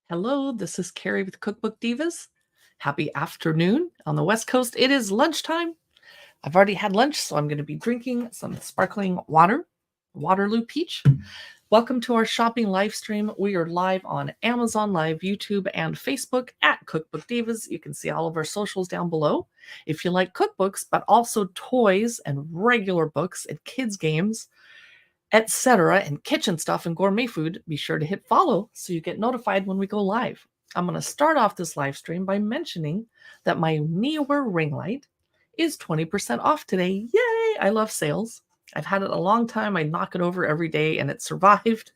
Hello, this is Carrie with Cookbook Divas. Happy afternoon. On the West Coast, it is lunchtime. I've already had lunch, so I'm going to be drinking some sparkling water, Waterloo Peach. Welcome to our shopping live stream. We are live on Amazon Live, YouTube, and Facebook at Cookbook Divas. You can see all of our socials down below. If you like cookbooks, but also toys and regular books and kids' games, etc., and kitchen stuff and gourmet food, be sure to hit follow so you get notified when we go live. I'm going to start off this live stream by mentioning that my Neewer ring light is 20% off today. Yay! I love sales. I've had it a long time. I knock it over every day and it survived.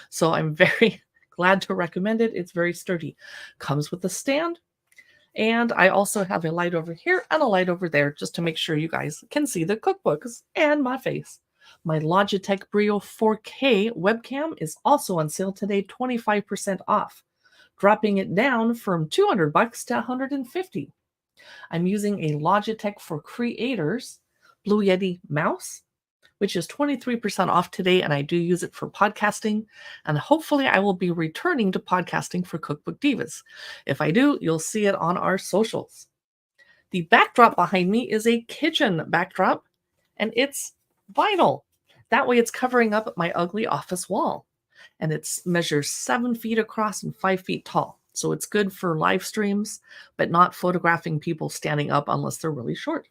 So I'm very glad to recommend it. It's very sturdy. Comes with a stand. And I also have a light over here and a light over there just to make sure you guys can see the cookbooks and my face. My Logitech Brio 4K webcam is also on sale today, 25% off, dropping it down from $200 to $150. I'm using a Logitech for Creators Blue Yeti mouse, which is 23% off today, and I do use it for podcasting, and hopefully I will be returning to podcasting for Cookbook Divas. If I do, you'll see it on our socials. The backdrop behind me is a kitchen backdrop, and it's vinyl. That way it's covering up my ugly office wall. And it measures 7 feet across and 5 feet tall. So it's good for live streams, but not photographing people standing up unless they're really short.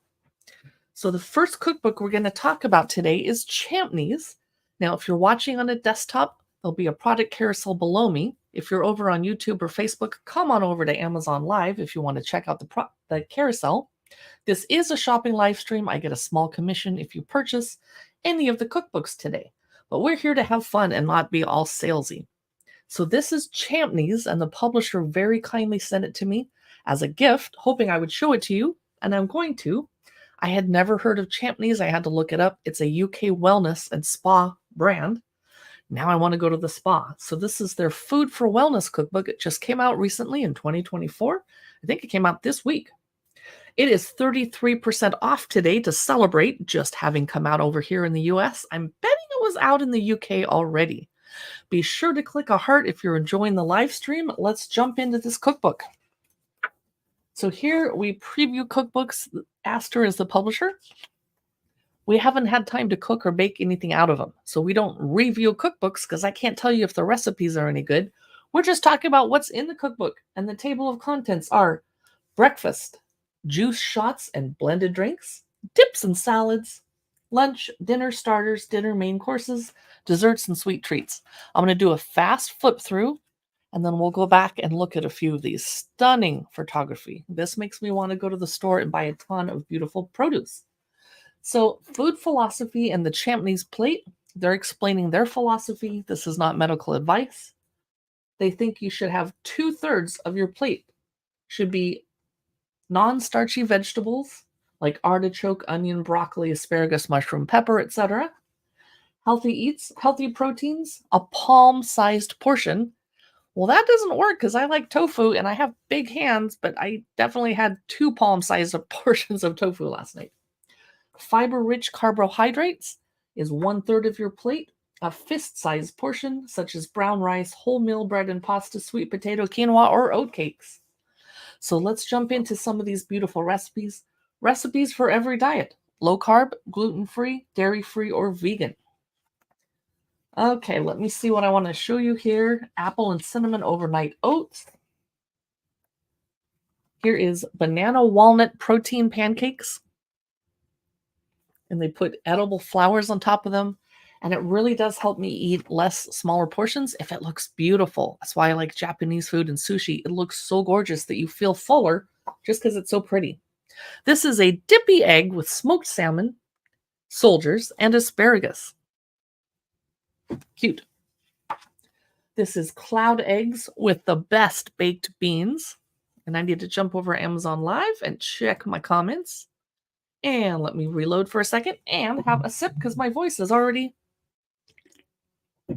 So the first cookbook we're going to talk about today is Champneys. Now, if you're watching on a desktop, there'll be a product carousel below me. If you're over on YouTube or Facebook, come on over to Amazon Live if you want to check out the carousel. This is a shopping live stream. I get a small commission if you purchase any of the cookbooks today. But we're here to have fun and not be all salesy. So this is Champneys, and the publisher very kindly sent it to me as a gift, hoping I would show it to you, and I'm going to. I had never heard of Champneys. I had to look it up. It's a UK wellness and spa brand. Now I want to go to the spa. So this is their Food for Wellness cookbook. It just came out recently in 2024. I think it came out this week. It is 33% off today to celebrate just having come out over here in the US. I'm betting it was out in the UK already. Be sure to click a heart if you're enjoying the live stream. Let's jump into this cookbook. So here we preview cookbooks. Aster is the publisher. We haven't had time to cook or bake anything out of them. So we don't review cookbooks because I can't tell you if the recipes are any good. We're just talking about what's in the cookbook. And the table of contents are breakfast, juice shots and blended drinks, dips and salads, lunch, dinner starters, dinner main courses, desserts, and sweet treats. I'm going to do a fast flip through, and then we'll go back and look at a few of these. Stunning photography. This makes me want to go to the store and buy a ton of beautiful produce. So, food philosophy and the Champneys plate, they're explaining their philosophy. This is not medical advice. They think you should have 2/3 of your plate should be non-starchy vegetables like artichoke, onion, broccoli, asparagus, mushroom, pepper, etc. Healthy eats, healthy proteins, a palm-sized portion. Well, that doesn't work because I like tofu and I have big hands, but I definitely had 2 palm-sized portions of tofu last night. Fiber-rich carbohydrates is 1/3 of your plate. A fist-sized portion, such as brown rice, wholemeal bread and pasta, sweet potato, quinoa, or oatcakes. So let's jump into some of these beautiful recipes. Recipes for every diet: low carb, gluten-free, dairy-free, or vegan. Okay, let me see what I want to show you here. Apple and cinnamon overnight oats. Here is banana walnut protein pancakes. And they put edible flowers on top of them. And it really does help me eat less smaller portions if it looks beautiful. That's why I like Japanese food and sushi. It looks so gorgeous that you feel fuller just because it's so pretty. This is a dippy egg with smoked salmon, soldiers, and asparagus. Cute. This is cloud eggs with the best baked beans. And I need to jump over Amazon Live and check my comments. And let me reload for a second and have a sip because my voice is already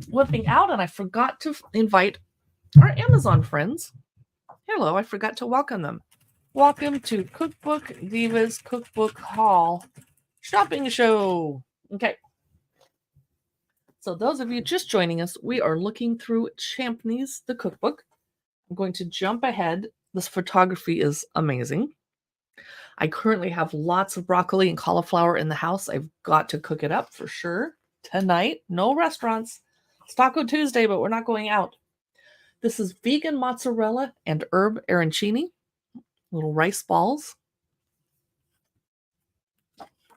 whipping out, and I forgot to invite our Amazon friends. Hello, I forgot to welcome them. Welcome to Cookbook Divas Cookbook Haul Shopping Show. Okay. So those of you just joining us, we are looking through Champneys, the cookbook. I'm going to jump ahead. This photography is amazing. I currently have lots of broccoli and cauliflower in the house. I've got to cook it up for sure tonight. No restaurants. It's Taco Tuesday, but we're not going out. This is vegan mozzarella and herb arancini, little rice balls.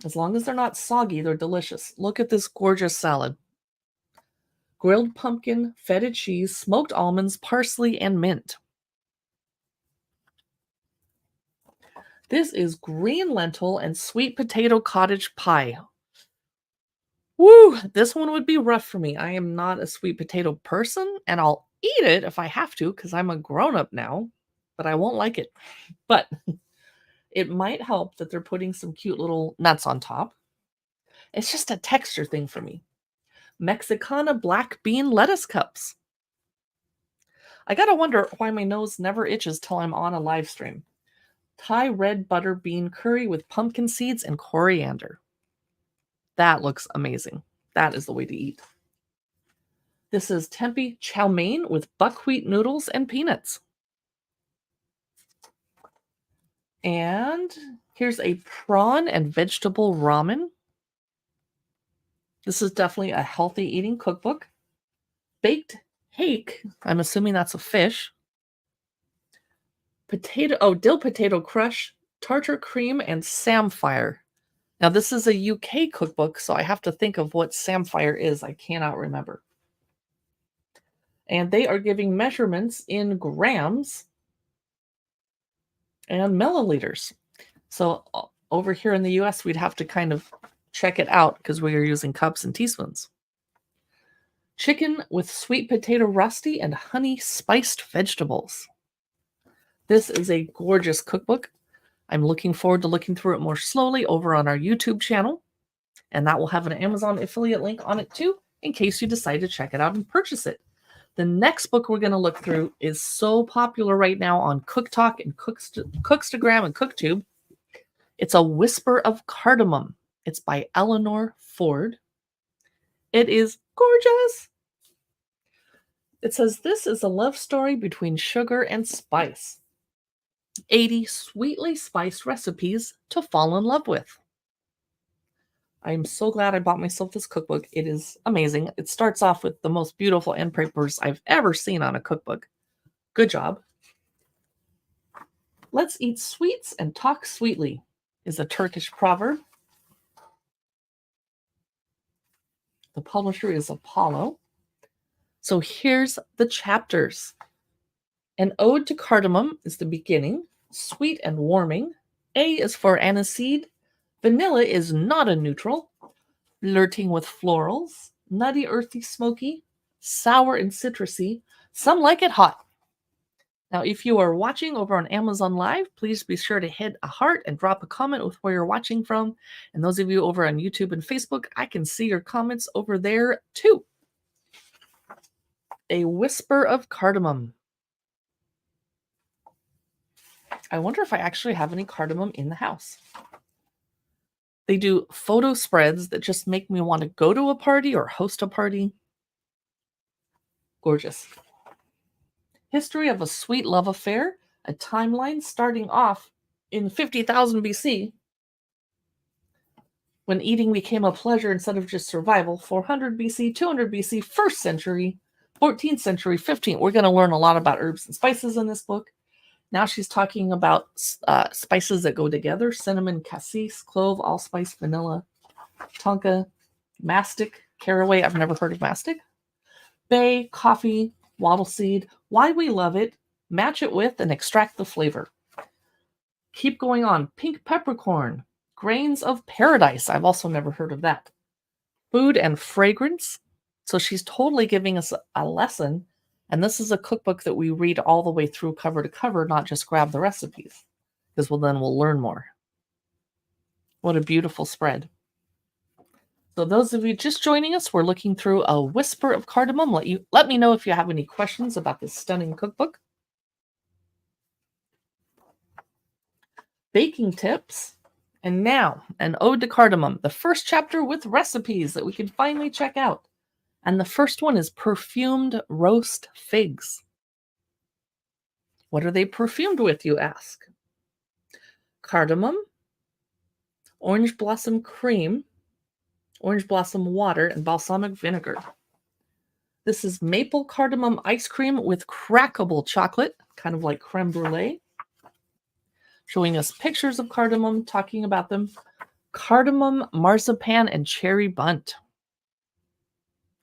As long as they're not soggy, they're delicious. Look at this gorgeous salad. Grilled pumpkin, feta cheese, smoked almonds, parsley, and mint. This is green lentil and sweet potato cottage pie. Woo! This one would be rough for me. I am not a sweet potato person, and I'll eat it if I have to because I'm a grown-up now, but I won't like it. But it might help that they're putting some cute little nuts on top. It's just a texture thing for me. Mexicana black bean lettuce cups. I gotta wonder why my nose never itches till I'm on a live stream. Thai red butter bean curry with pumpkin seeds and coriander. That looks amazing. That is the way to eat. This is tempeh chow mein with buckwheat noodles and peanuts. And here's a prawn and vegetable ramen. This is definitely a healthy eating cookbook. Baked hake. I'm assuming that's a fish. Dill potato crush, tartar cream, and samphire. Now, this is a UK cookbook, so I have to think of what samphire is. I cannot remember. And they are giving measurements in grams and milliliters. So over here in the US, we'd have to kind of check it out because we are using cups and teaspoons. Chicken with sweet potato rusty and honey spiced vegetables. This is a gorgeous cookbook. I'm looking forward to looking through it more slowly over on our YouTube channel. And that will have an Amazon affiliate link on it too, in case you decide to check it out and purchase it. The next book we're going to look through is so popular right now on CookTalk and Cookstagram and CookTube. It's A Whisper of Cardamom. It's by Eleanor Ford. It is gorgeous. It says, this is a love story between sugar and spice. 80 sweetly spiced recipes to fall in love with. I'm so glad I bought myself this cookbook. It is amazing. It starts off with the most beautiful end papers I've ever seen on a cookbook. Good job. Let's eat sweets and talk sweetly is a Turkish proverb. The publisher is Apollo. So here's the chapters. An ode to cardamom is the beginning, sweet and warming. A is for aniseed. Vanilla is not a neutral. Flirting with florals. Nutty, earthy, smoky. Sour and citrusy. Some like it hot. Now, if you are watching over on Amazon Live, please be sure to hit a heart and drop a comment with where you're watching from. And those of you over on YouTube and Facebook, I can see your comments over there too. A Whisper of Cardamom. I wonder if I actually have any cardamom in the house. They do photo spreads that just make me want to go to a party or host a party. Gorgeous. History of a Sweet Love Affair, a timeline starting off in 50,000 BC, when eating became a pleasure instead of just survival. 400 BC, 200 BC, 1st century, 14th century, 15th. We're going to learn a lot about herbs and spices in this book. Now she's talking about spices that go together. Cinnamon, cassis, clove, allspice, vanilla, tonka, mastic, caraway. I've never heard of mastic. Bay, coffee, wattle seed. Why we love it. Match it with and extract the flavor. Keep going on. Pink peppercorn. Grains of paradise. I've also never heard of that. Food and fragrance. So she's totally giving us a lesson. And this is a cookbook that we read all the way through cover to cover, not just grab the recipes. Because then we'll learn more. What a beautiful spread. So those of you just joining us, we're looking through A Whisper of Cardamom. Let me know if you have any questions about this stunning cookbook. Baking tips. And now, an ode to cardamom, the first chapter with recipes that we can finally check out. And the first one is perfumed roast figs. What are they perfumed with, you ask? Cardamom, orange blossom cream, orange blossom water, and balsamic vinegar. This is maple cardamom ice cream with crackable chocolate, kind of like creme brulee. Showing us pictures of cardamom, talking about them. Cardamom, marzipan, and cherry bunt.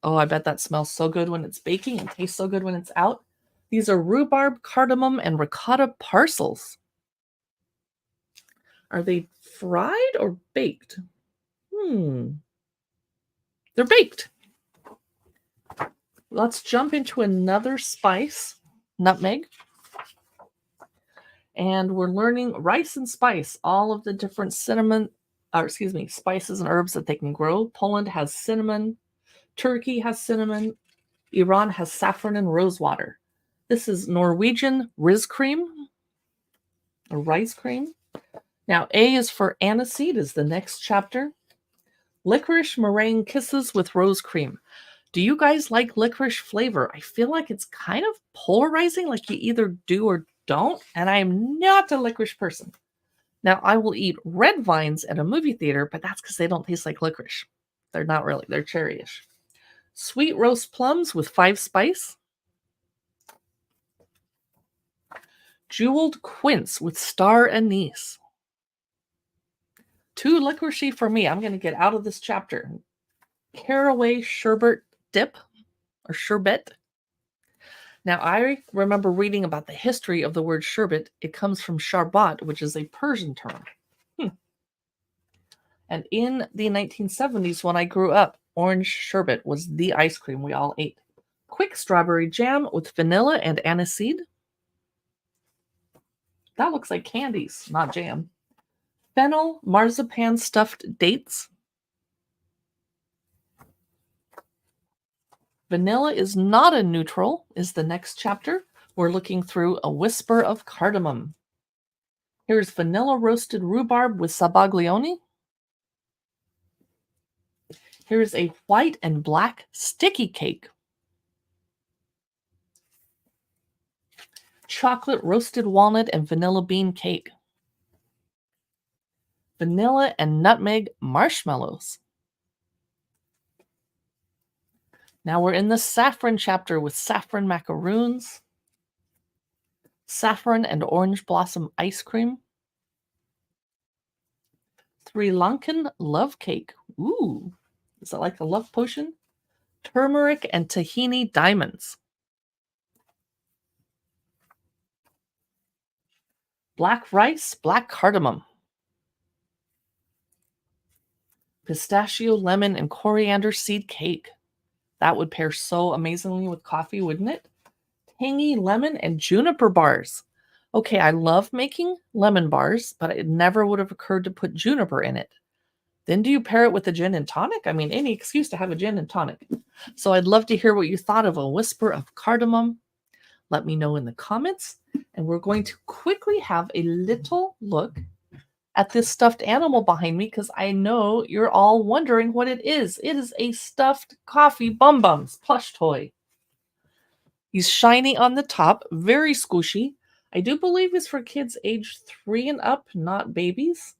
Oh, I bet that smells so good when it's baking and tastes so good when it's out. These are rhubarb, cardamom, and ricotta parcels. Are they fried or baked? They're baked. Let's jump into another spice, nutmeg. And we're learning rice and spice, all of the different spices and herbs that they can grow. Poland has cinnamon. Turkey has cinnamon. Iran has saffron and rosewater. This is Norwegian riz cream, or rice cream. Now, A is for aniseed, is the next chapter. Licorice meringue kisses with rose cream. Do you guys like licorice flavor? I feel like it's kind of polarizing, like you either do or don't, and I am not a licorice person. Now, I will eat red vines at a movie theater, but that's because they don't taste like licorice. They're not really, they're cherryish. Sweet roast plums with 5 spice. Jeweled quince with star anise. Too licoricey for me. I'm going to get out of this chapter. Caraway sherbet dip, or sherbet. Now, I remember reading about the history of the word sherbet. It comes from sharbat, which is a Persian term. And in the 1970s, when I grew up, orange sherbet was the ice cream we all ate. Quick strawberry jam with vanilla and aniseed. That looks like candies, not jam. Fennel marzipan stuffed dates. Vanilla is not a neutral, is the next chapter. We're looking through a whisper of cardamom. Here's vanilla roasted rhubarb with sabaglione. Here's a white and black sticky cake. Chocolate roasted walnut and vanilla bean cake. Vanilla and nutmeg marshmallows. Now we're in the saffron chapter with saffron macaroons, saffron and orange blossom ice cream, Sri Lankan love cake. Ooh, is that like a love potion? Turmeric and tahini diamonds. Black rice, black cardamom. Pistachio, lemon, and coriander seed cake. That would pair so amazingly with coffee, wouldn't it? Tangy lemon and juniper bars. Okay, I love making lemon bars, but it never would have occurred to put juniper in it. Then do you pair it with a gin and tonic? I mean, any excuse to have a gin and tonic. So I'd love to hear what you thought of a whisper of cardamom. Let me know in the comments. And we're going to quickly have a little look at this stuffed animal behind me because I know you're all wondering what it is. It is a stuffed coffee Bum Bums plush toy. He's shiny on the top, very squishy. I do believe it's for kids aged 3 and up, not babies.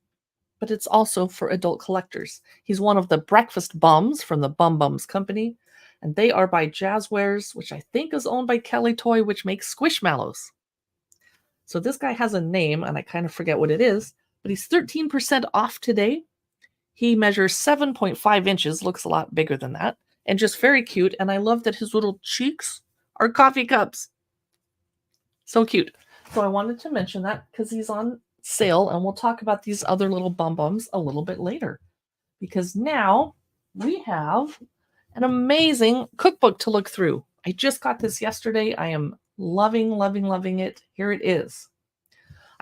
But it's also for adult collectors. He's one of the breakfast bums from the Bum Bums company, and they are by Jazzwares, which I think is owned by Kelly Toy, which makes Squishmallows. So this guy has a name, and I kind of forget what it is, but he's 13% off today. He measures 7.5 inches, looks a lot bigger than that, and just very cute, and I love that his little cheeks are coffee cups. So cute. So I wanted to mention that because he's on sale, and we'll talk about these other little Bum Bums a little bit later. Because now we have an amazing cookbook to look through. I just got this yesterday. I am loving, loving, loving it. Here it is.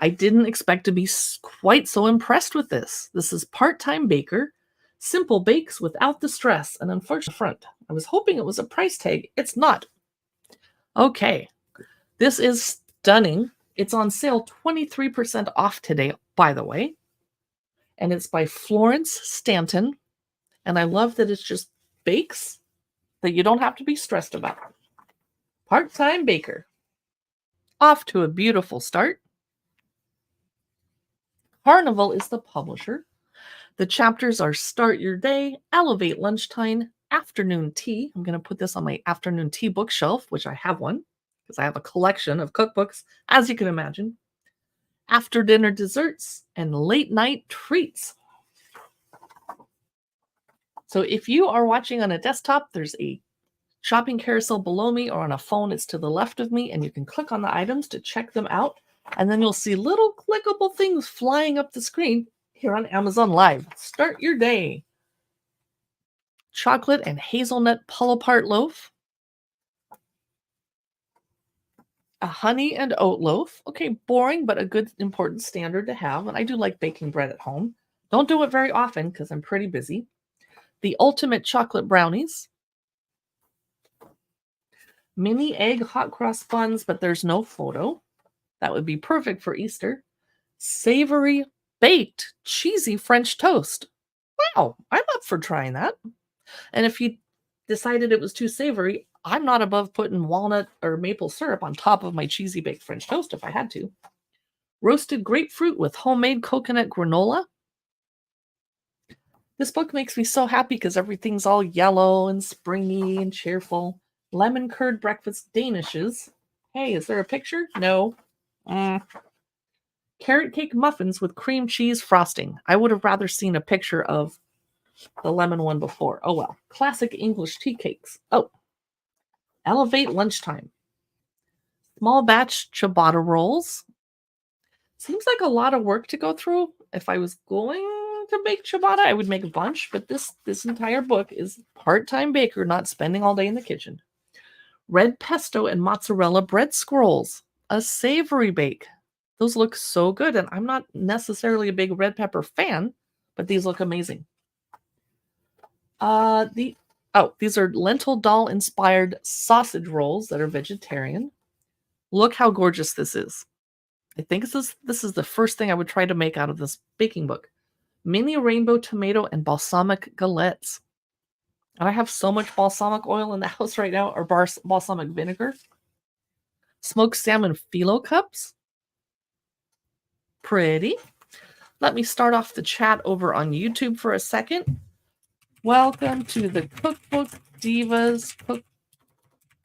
I didn't expect to be quite so impressed with this. This is Part-Time Baker, Simple Bakes Without the Stress, and unfortunately, front. I was hoping it was a price tag. It's not. Okay. This is stunning. It's on sale 23% off today, by the way. And it's by Florence Stanton. And I love that it's just bakes that you don't have to be stressed about. Part-Time Baker. Off to a beautiful start. Carnival is the publisher. The chapters are Start Your Day, Elevate Lunchtime, Afternoon Tea. I'm going to put this on my afternoon tea bookshelf, which I have one because I have a collection of cookbooks, as you can imagine. After dinner desserts and late night treats. So if you are watching on a desktop, there's a shopping carousel below me, or on a phone, it's to the left of me, and you can click on the items to check them out. And then you'll see little clickable things flying up the screen here on Amazon Live. Start your day. Chocolate and hazelnut pull-apart loaf. A honey and oat loaf. Okay, boring, but a good important standard to have. And I do like baking bread at home. Don't do it very often because I'm pretty busy. The ultimate chocolate brownies. Mini egg hot cross buns, but there's no photo. That would be perfect for Easter. Savory baked cheesy French toast. Wow, I'm up for trying that. And if you decided it was too savory, I'm not above putting walnut or maple syrup on top of my cheesy baked French toast if I had to. Roasted grapefruit with homemade coconut granola. This book makes me so happy because everything's all yellow and springy and cheerful. Lemon curd breakfast danishes. Hey, is there a picture? No. Carrot cake muffins with cream cheese frosting. I would have rather seen a picture of the lemon one before. Oh well. Classic English tea cakes. Oh. Elevate lunchtime. Small batch ciabatta rolls. Seems like a lot of work to go through. If I was going to make ciabatta, I would make a bunch, but this entire book is part-time baker, not spending all day in the kitchen. Red pesto and mozzarella bread scrolls. A savory bake. Those look so good, and I'm not necessarily a big red pepper fan, but these look amazing. These are lentil dal inspired sausage rolls that are vegetarian. Look how gorgeous this is. I think this is the first thing I would try to make out of this baking book. Mini rainbow tomato and balsamic galettes. And I have so much balsamic oil in the house right now, or balsamic vinegar. Smoked salmon phyllo cups. Pretty. Let me start off the chat over on YouTube for a second. Welcome to the Cookbook Divas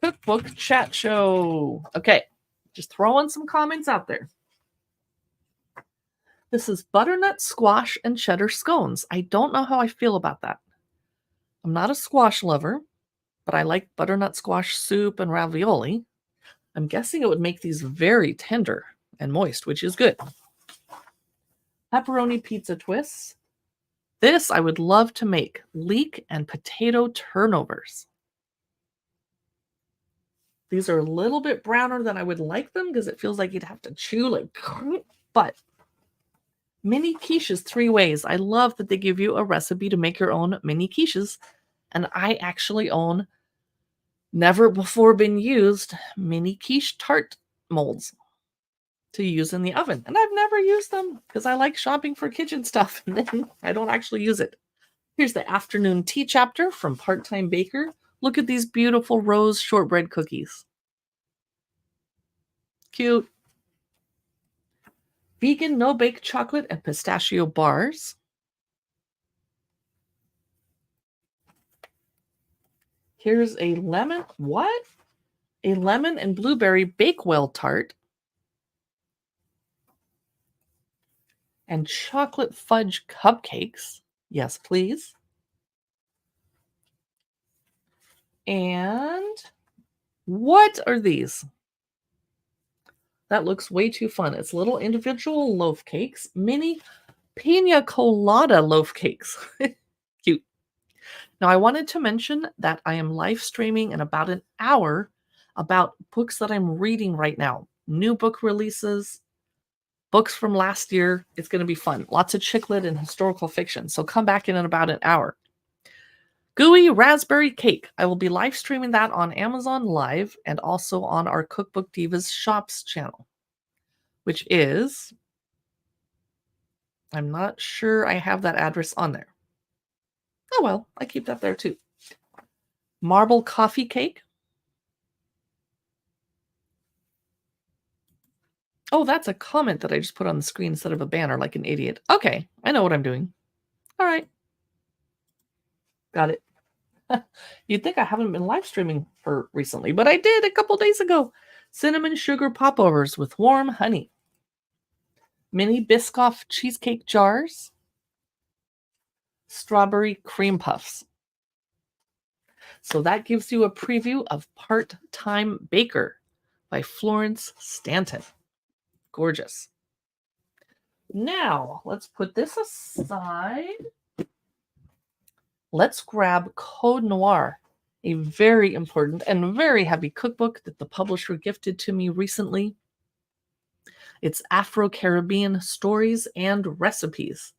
Cookbook Chat Show. Okay, just throwing some comments out there. This is butternut squash and cheddar scones. I don't know how I feel about that. I'm not a squash lover, but I like butternut squash soup and ravioli. I'm guessing it would make these very tender and moist, which is good. Pepperoni pizza twists. This I would love to make. Leek and potato turnovers. These are a little bit browner than I would like them because it feels like you'd have to chew like, but mini quiches 3 ways. I love that they give you a recipe to make your own mini quiches. And I actually own never before been used mini quiche tart molds to use in the oven. And I've never used them because I like shopping for kitchen stuff and then I don't actually use it. Here's the afternoon tea chapter from Part-Time Baker. Look at these beautiful rose shortbread cookies. Cute. Vegan no-bake chocolate and pistachio bars. Here's a lemon, what? A lemon and blueberry Bakewell tart. And chocolate fudge cupcakes. Yes, please. And what are these? That looks way too fun. It's little individual loaf cakes, mini pina colada loaf cakes. Cute. Now, I wanted to mention that I am live streaming in about an hour about books that I'm reading right now. New book releases, books from last year. It's going to be fun. Lots of chick lit and historical fiction. So come back in about an hour. Gooey raspberry cake. I will be live streaming that on Amazon Live and also on our Cookbook Divas Shops channel, which is, I'm not sure I have that address on there. Oh well, I keep that there too. Marble coffee cake. Oh, that's a comment that I just put on the screen instead of a banner like an idiot. Okay, I know what I'm doing. All right, got it. You'd think I haven't been live streaming for recently, but I did a couple days ago. Cinnamon sugar popovers with warm honey. Mini Biscoff cheesecake jars. Strawberry cream puffs. So that gives you a preview of Part-Time Baker by Florence Stanton. Gorgeous. Now, let's put this aside. Let's grab Code Noir, a very important and very heavy cookbook that the publisher gifted to me recently. It's Afro-Caribbean stories and recipes.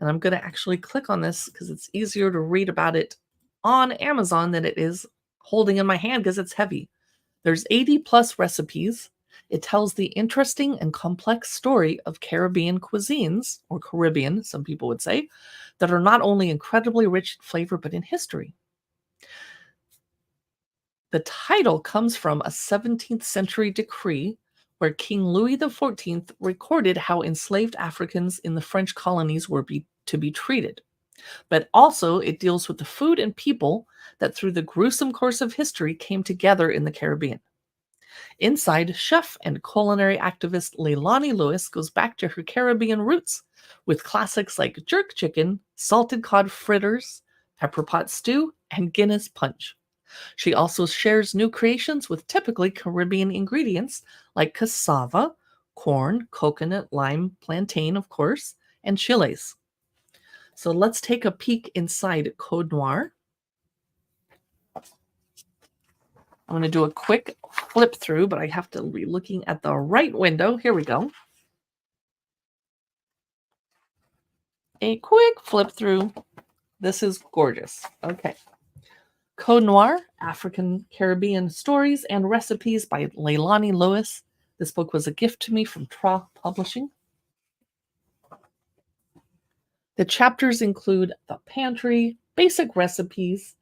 And I'm going to actually click on this because it's easier to read about it on Amazon than it is holding in my hand because it's heavy. There's 80 plus recipes. It tells the interesting and complex story of Caribbean cuisines, or Caribbean, some people would say, that are not only incredibly rich in flavor, but in history. The title comes from a 17th century decree where King Louis XIV recorded how enslaved Africans in the French colonies were to be treated. But also it deals with the food and people that through the gruesome course of history came together in the Caribbean. Inside, chef and culinary activist Leilani Lewis goes back to her Caribbean roots with classics like jerk chicken, salted cod fritters, pepper pot stew, and Guinness punch. She also shares new creations with typically Caribbean ingredients like cassava, corn, coconut, lime, plantain, of course, and chiles. So let's take a peek inside Code Noir. I'm going to do a quick flip through, but I have to be looking at the right window. Here we go. A quick flip through. This is gorgeous. Okay. Code Noir, African Caribbean Stories and Recipes by Leilani Lewis. This book was a gift to me from Tra Publishing. The chapters include the pantry, basic recipes,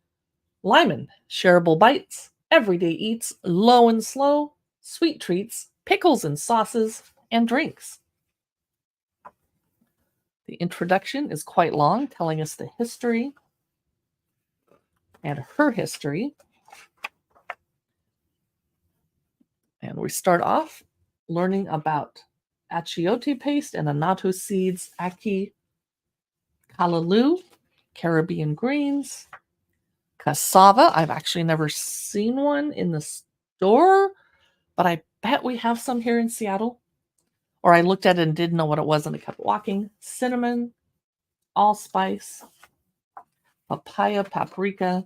Lyman, shareable bites, everyday eats, low and slow, sweet treats, pickles and sauces, and drinks. The introduction is quite long, telling us the history and her history. And we start off learning about achiote paste and annatto seeds, ackee, callaloo, Caribbean greens, cassava. I've actually never seen one in the store, but I bet we have some here in Seattle. Or I looked at it and didn't know what it was and I kept walking. Cinnamon, allspice, papaya, paprika.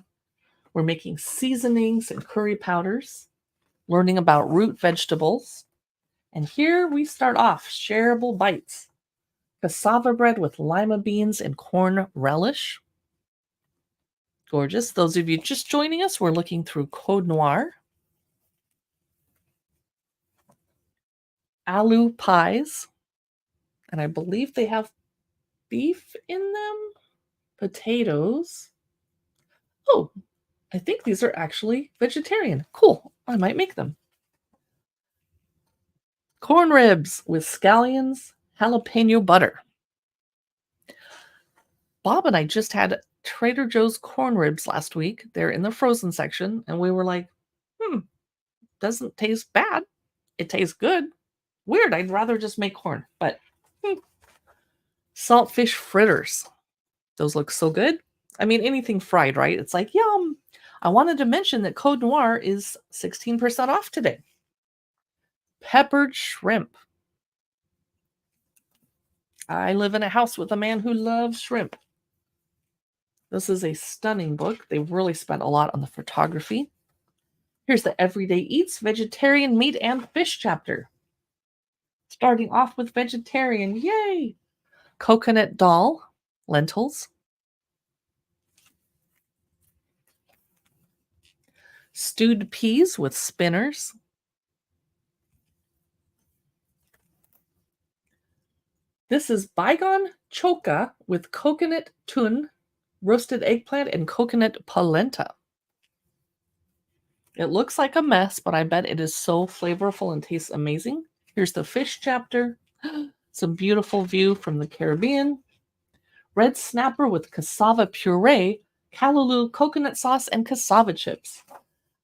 We're making seasonings and curry powders, learning about root vegetables. And here we start off, shareable bites. Cassava bread with lima beans and corn relish. Gorgeous. Those of you just joining us, we're looking through Code Noir. Aloo pies. And I believe they have beef in them. Potatoes. Oh, I think these are actually vegetarian. Cool. I might make them. Corn ribs with scallions, jalapeno butter. Bob and I just had Trader Joe's corn ribs last week. They're in the frozen section. And we were like, doesn't taste bad. It tastes good. Weird. I'd rather just make corn. But saltfish fritters. Those look so good. I mean, anything fried, right? It's like, yum. I wanted to mention that Code Noir is 16% off today. Peppered shrimp. I live in a house with a man who loves shrimp. This is a stunning book. They really spent a lot on the photography. Here's the Everyday Eats Vegetarian Meat and Fish chapter. Starting off with vegetarian. Yay! Coconut dal, lentils. Stewed peas with spinners. This is bygone choka with coconut tun, roasted eggplant, and coconut polenta. It looks like a mess, but I bet it is so flavorful and tastes amazing. Here's the fish chapter. Some beautiful view from the Caribbean. Red snapper with cassava puree, callaloo coconut sauce, and cassava chips.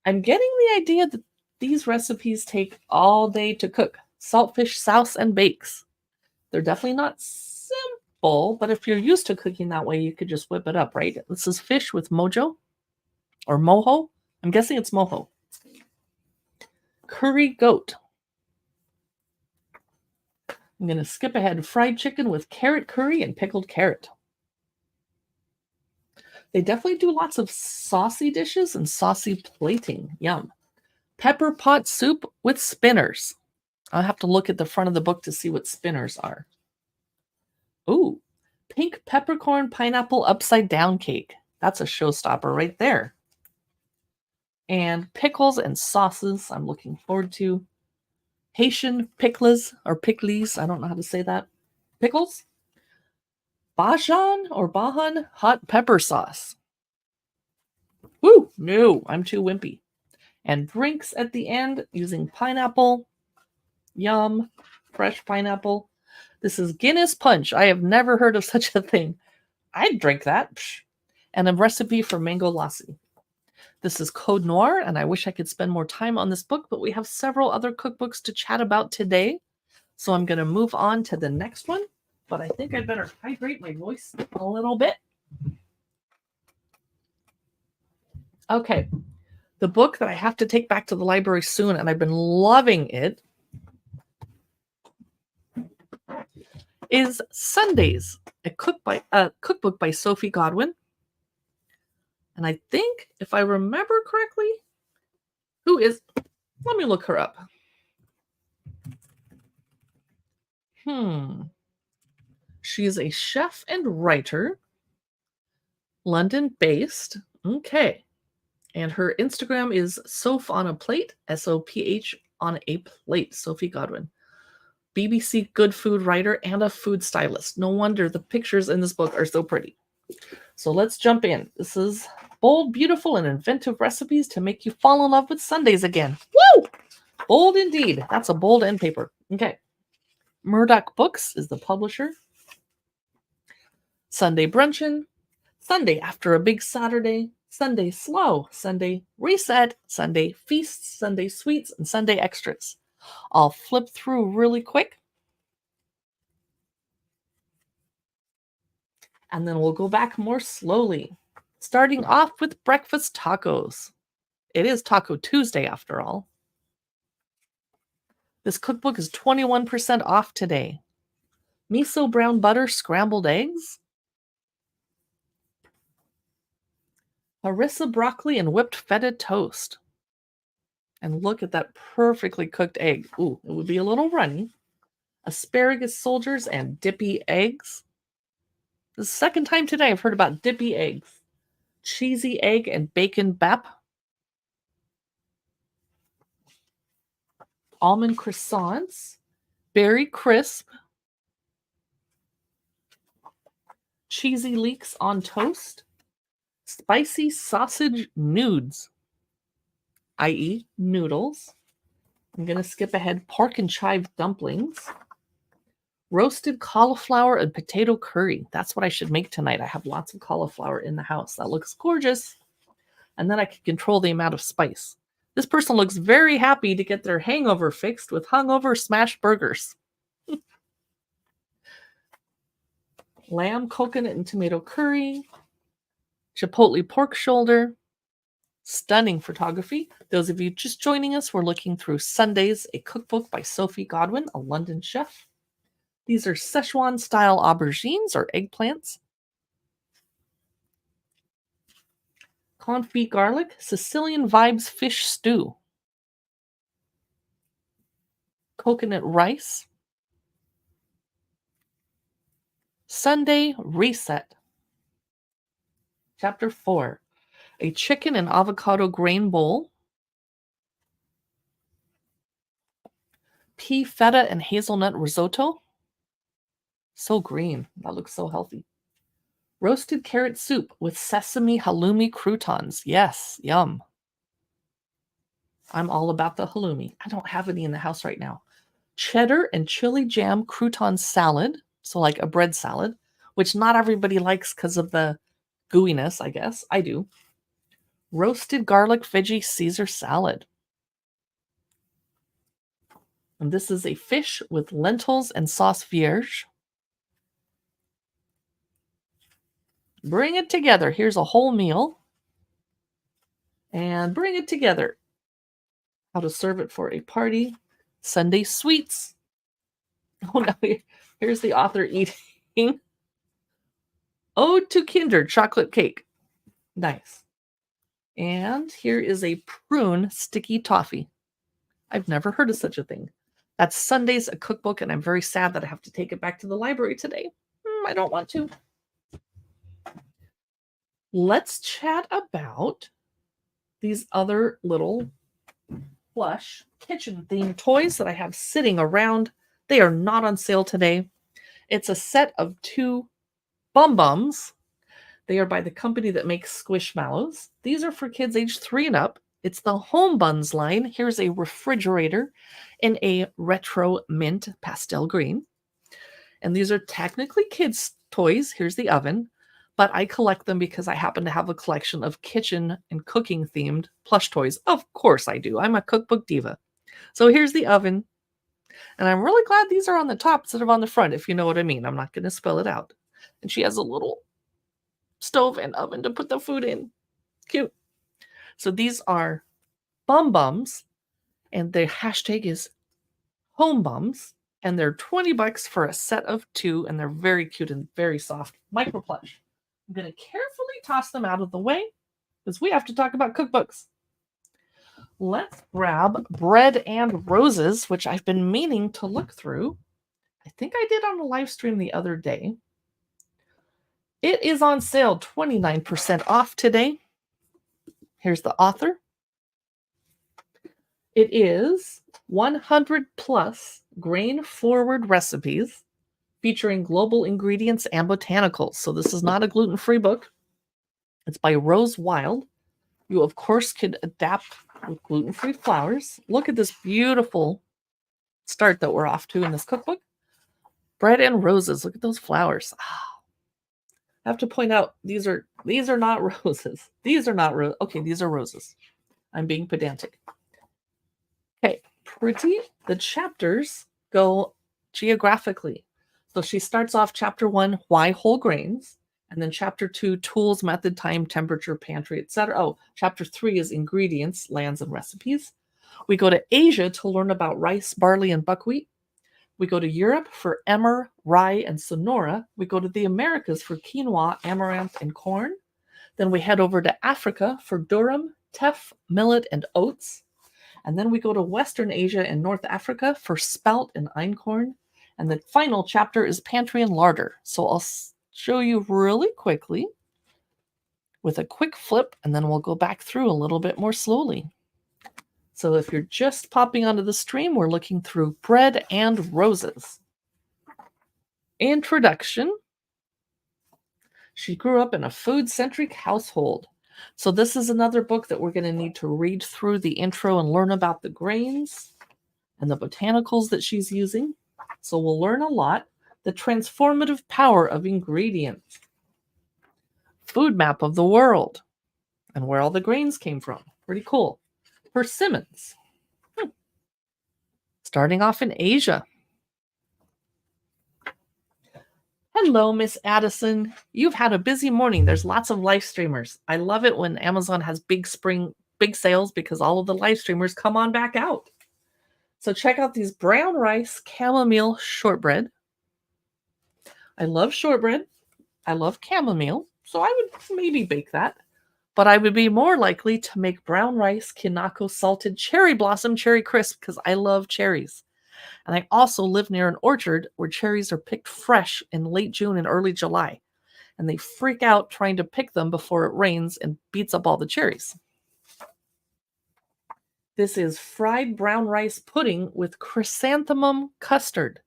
I'm getting the idea that these recipes take all day to cook. Saltfish souse and bakes. They're definitely not simple, but if you're used to cooking that way, you could just whip it up, right? This is fish with mojo or mojo. I'm guessing it's mojo. Curry goat. I'm going to skip ahead. Fried chicken with carrot curry and pickled carrot. They definitely do lots of saucy dishes and saucy plating. Yum. Pepper pot soup with spinners. I'll have to look at the front of the book to see what spinners are. Ooh, pink peppercorn pineapple upside down cake. That's a showstopper right there. And pickles and sauces I'm looking forward to. Haitian pickles or pickles. I don't know how to say that. Pickles. Bajan or Bajan hot pepper sauce. Woo, no, I'm too wimpy. And drinks at the end using pineapple. Yum, fresh pineapple. This is Guinness Punch. I have never heard of such a thing. I'd drink that. Psh. And a recipe for mango lassi. This is Code Noir, and I wish I could spend more time on this book, but we have several other cookbooks to chat about today. So I'm going to move on to the next one, but I think I better hydrate my voice a little bit. Okay, the book that I have to take back to the library soon, and I've been loving it, is Sundays, a cookbook by Sophie Godwin. And I think, if I remember correctly, let me look her up. She is a chef and writer, London-based. Okay. And her Instagram is Soph on a Plate, SOPH on a Plate, Sophie Godwin. BBC Good Food writer and a food stylist. No wonder the pictures in this book are so pretty. So let's jump in. This is bold, beautiful, and inventive recipes to make you fall in love with Sundays again. Woo! Bold indeed. That's a bold end paper. Okay. Murdoch Books is the publisher. Sunday Brunchin, Sunday After a Big Saturday, Sunday Slow, Sunday Reset, Sunday Feasts, Sunday Sweets, and Sunday Extras. I'll flip through really quick. And then we'll go back more slowly. Starting off with breakfast tacos. It is Taco Tuesday after all. This cookbook is 21% off today. Miso brown butter scrambled eggs. Harissa broccoli and whipped feta toast. And look at that perfectly cooked egg. Ooh, it would be a little runny. Asparagus soldiers and dippy eggs. The second time today I've heard about dippy eggs. Cheesy egg and bacon bap. Almond croissants. Berry crisp. Cheesy leeks on toast. Spicy sausage nudes, i.e. noodles. I'm going to skip ahead. Pork and chive dumplings. Roasted cauliflower and potato curry. That's what I should make tonight. I have lots of cauliflower in the house. That looks gorgeous. And then I can control the amount of spice. This person looks very happy to get their hangover fixed with hungover smashed burgers. Lamb, coconut, and tomato curry. Chipotle pork shoulder. Stunning photography. Those of you just joining us, we're looking through Sundays, a cookbook by Sophie Godwin, a London chef. These are Szechuan-style aubergines or eggplants. Confit garlic, Sicilian vibes fish stew. Coconut rice. Sunday reset. Chapter 4. A chicken and avocado grain bowl. Pea feta and hazelnut risotto. So green. That looks so healthy. Roasted carrot soup with sesame halloumi croutons. Yes, yum. I'm all about the halloumi. I don't have any in the house right now. cheddar and chili jam crouton salad, so like a bread salad, which not everybody likes because of the gooiness, I guess. I do. Roasted garlic veggie Caesar salad. And this is a fish with lentils and sauce vierge. Bring it together. Here's a whole meal. And bring it together. How to serve it for a party. Sunday sweets. Oh, no. Here's the author eating. Ode to Kinder chocolate cake. Nice. And here is a prune sticky toffee. I've never heard of such a thing. That's Sunday's a cookbook, and I'm very sad that I have to take it back to the library today. I don't want to. Let's chat about these other little plush kitchen-themed toys that I have sitting around. They are not on sale today. It's a set of 2 Bum Bums. They are by the company that makes Squishmallows. These are for kids age 3 and up. It's the Home Buns line. Here's a refrigerator in a retro mint pastel green. And these are technically kids' toys. Here's the oven. But I collect them because I happen to have a collection of kitchen and cooking themed plush toys. Of course I do. I'm a cookbook diva. So here's the oven. And I'm really glad these are on the top instead of on the front, if you know what I mean. I'm not going to spell it out. And she has a little stove and oven to put the food in. Cute. So these are Bum Bums, and the hashtag is Home Bums, and they're $20 for a set of 2, and they're very cute and very soft micro plush. I'm going to carefully toss them out of the way because we have to talk about cookbooks. Let's grab Bread and Roses, which I've been meaning to look through. I think I did on a live stream the other day. It is on sale, 29% off today. Here's the author. It is 100 plus grain-forward recipes featuring global ingredients and botanicals. So this is not a gluten-free book. It's by Rose Wild. You, of course, could adapt with gluten-free flours. Look at this beautiful start that we're off to in this cookbook. Bread and Roses. Look at those flowers. I have to point out, these are not roses. These are not roses. Okay, these are roses. I'm being pedantic. Okay, pretty. The chapters go geographically. So she starts off chapter 1, why whole grains, and then chapter 2, tools, method, time, temperature, pantry, etc. Oh, chapter 3 is ingredients, lands, and recipes. We go to Asia to learn about rice, barley, and buckwheat. We go to Europe for emmer, rye, and sonora. We go to the Americas for quinoa, amaranth, and corn. Then we head over to Africa for durum, teff, millet, and oats. And then we go to Western Asia and North Africa for spelt and einkorn. And the final chapter is pantry and larder. So I'll show you really quickly with a quick flip, and then we'll go back through a little bit more slowly. So if you're just popping onto the stream, we're looking through Bread and Roses. Introduction. She grew up in a food-centric household. So this is another book that we're going to need to read through the intro and learn about the grains and the botanicals that she's using. So we'll learn a lot. The transformative power of ingredients. Food map of the world and where all the grains came from. Pretty cool. Persimmons. Starting off in Asia. Hello, Miss Addison. You've had a busy morning. There's lots of live streamers. I love it when Amazon has big sales because all of the live streamers come on back out. So check out these brown rice chamomile shortbread. I love shortbread. I love chamomile. So I would maybe bake that. But I would be more likely to make brown rice kinako salted cherry blossom cherry crisp because I love cherries. And I also live near an orchard where cherries are picked fresh in late June and early July. And they freak out trying to pick them before it rains and beats up all the cherries. This is fried brown rice pudding with chrysanthemum custard.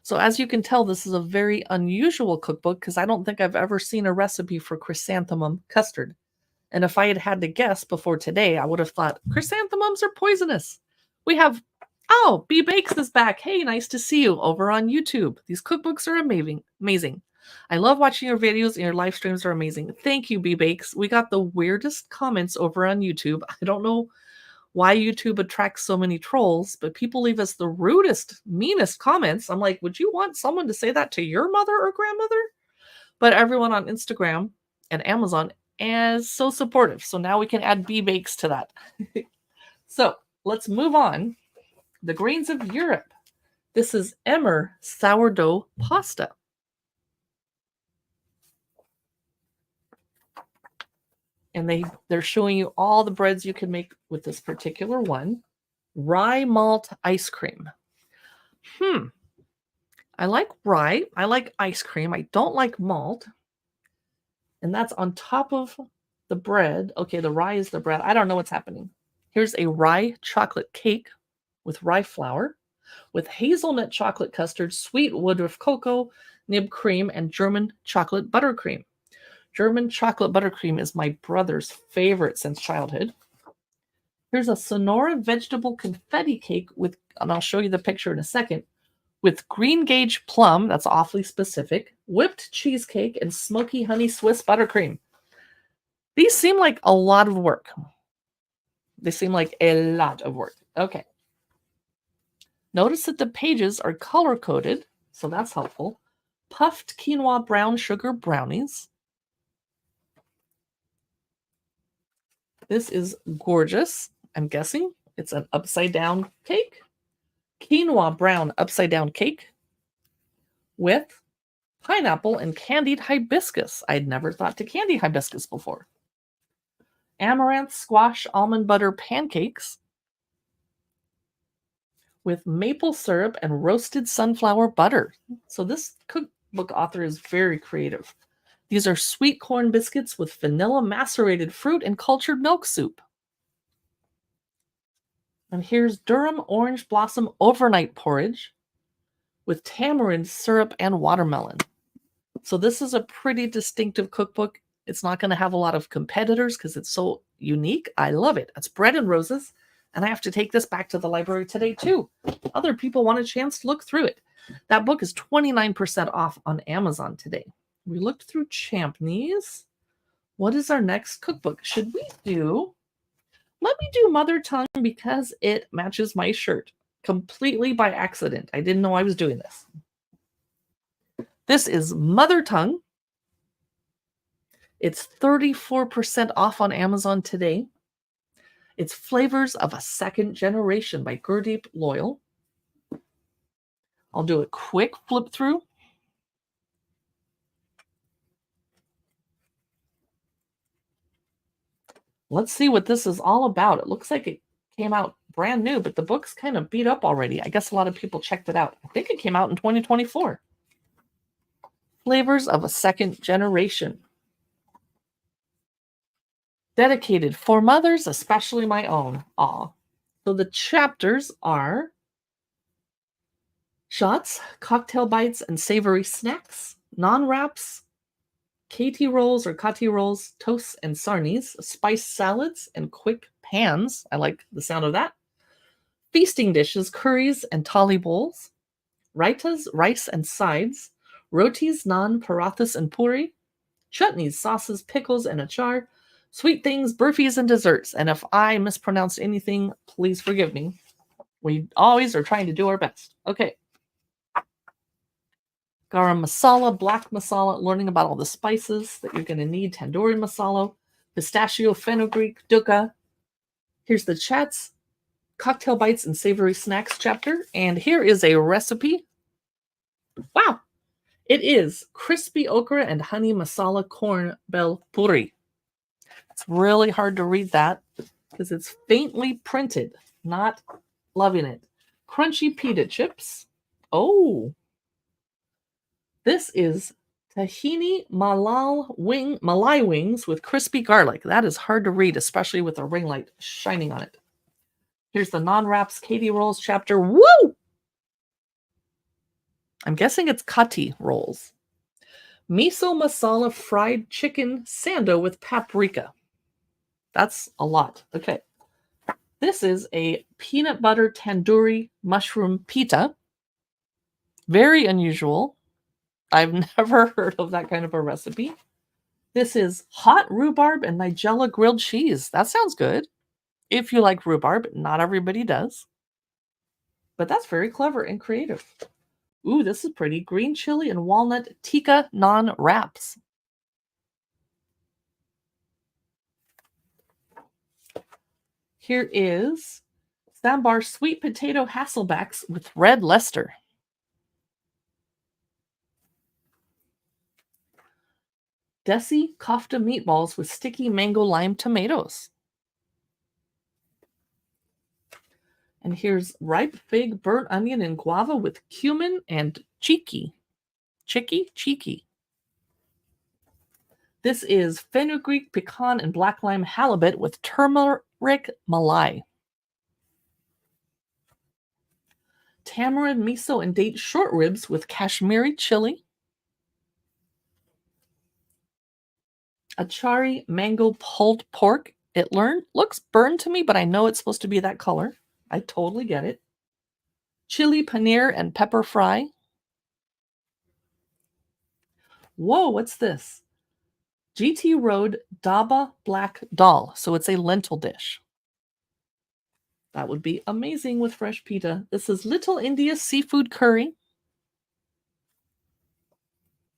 So as you can tell, this is a very unusual cookbook because I don't think I've ever seen a recipe for chrysanthemum custard. And if I had to guess before today, I would have thought chrysanthemums are poisonous. We have Oh, B Bakes is back. Hey, nice to see you over on YouTube. These cookbooks are amazing. Amazing. I love watching your videos and your live streams are amazing. Thank you, B Bakes. We got the weirdest comments over on YouTube. I don't know why YouTube attracts so many trolls, but people leave us the rudest, meanest comments. I'm like, would you want someone to say that to your mother or grandmother? But everyone on Instagram and Amazon is so supportive. So now we can add B Bakes to that. So let's move on. The Grains of Europe. This is Emmer sourdough pasta. And they're showing you all the breads you can make with this particular one. Rye malt ice cream. I like rye. I like ice cream. I don't like malt. And that's on top of the bread. Okay, the rye is the bread. I don't know what's happening. Here's a rye chocolate cake with rye flour, with hazelnut chocolate custard, sweet Woodruff cocoa, nib cream, and German chocolate buttercream. German chocolate buttercream is my brother's favorite since childhood. Here's a Sonora vegetable confetti cake with, and I'll show you the picture in a second, with green gauge plum, that's awfully specific, whipped cheesecake, and smoky honey Swiss buttercream. These seem like a lot of work. They seem like a lot of work. Okay. Notice that the pages are color-coded, so that's helpful. Puffed quinoa brown sugar brownies. This is gorgeous. I'm guessing it's an upside-down cake. Quinoa brown upside-down cake with pineapple and candied hibiscus. I'd never thought to candy hibiscus before. Amaranth squash almond butter pancakes with maple syrup and roasted sunflower butter. So this cookbook author is very creative. These are sweet corn biscuits with vanilla macerated fruit and cultured milk soup. And here's Durham orange blossom overnight porridge with tamarind syrup and watermelon. So this is a pretty distinctive cookbook. It's not going to have a lot of competitors because it's so unique. I love it. It's bread and roses. And I have to take this back to the library today too. Other people want a chance to look through it. That book is 29% off on Amazon today. We looked through Champneys. What is our next cookbook? Should we do... Let me do Mother Tongue because it matches my shirt completely by accident. I didn't know I was doing this. This is Mother Tongue. It's 34% off on Amazon today. It's Flavors of a Second Generation by Gurdeep Loyal. I'll do a quick flip through. Let's see what this is all about. It looks like it came out brand new, but the book's kind of beat up already. I guess a lot of people checked it out. I think it came out in 2024. Flavors of a Second Generation. Dedicated for mothers, especially my own. Aw. So the chapters are shots, cocktail bites, and savory snacks, non-wraps, Katie rolls or Kati rolls, toasts and sarnies, spiced salads, and quick pans. I like the sound of that. Feasting dishes, curries and thali bowls, raitas, rice and sides, rotis, naan, parathas, and puri, chutneys, sauces, pickles, and achar, sweet things, burfis, and desserts. And if I mispronounced anything, please forgive me. We always are trying to do our best. Okay. Garam masala, black masala, learning about all the spices that you're going to need, tandoori masala, pistachio, fenugreek, dukkha. Here's the chats, cocktail bites, and savory snacks chapter. And here is a recipe. Wow. It is crispy okra and honey masala corn bel puri. It's really hard to read that because it's faintly printed. Not loving it. Crunchy pita chips. Oh. This is tahini Malai wings with crispy garlic. That is hard to read, especially with a ring light shining on it. Here's the non-wraps Katie rolls chapter. Woo! I'm guessing it's Kati rolls. Miso masala fried chicken sando with paprika. That's a lot. Okay. This is a peanut butter tandoori mushroom pita. Very unusual. I've never heard of that kind of a recipe. This is hot rhubarb and nigella grilled cheese. That sounds good. If you like rhubarb, not everybody does. But that's very clever and creative. Ooh, this is pretty. Green chili and walnut tikka naan wraps. Here is sambar sweet potato hasselbacks with red Leicester. Desi kofta meatballs with sticky mango lime tomatoes. And here's ripe fig, burnt onion, and guava with cumin and cheeky. Cheeky. This is fenugreek, pecan, and black lime halibut with turmeric malai. Tamarind, miso, and date short ribs with Kashmiri chili. Achari mango pulled pork. It looks burned to me, but I know it's supposed to be that color. I totally get it. Chili paneer and pepper fry. Whoa, what's this? GT Road Daba Black Dal. So it's a lentil dish. That would be amazing with fresh pita. This is Little India seafood curry.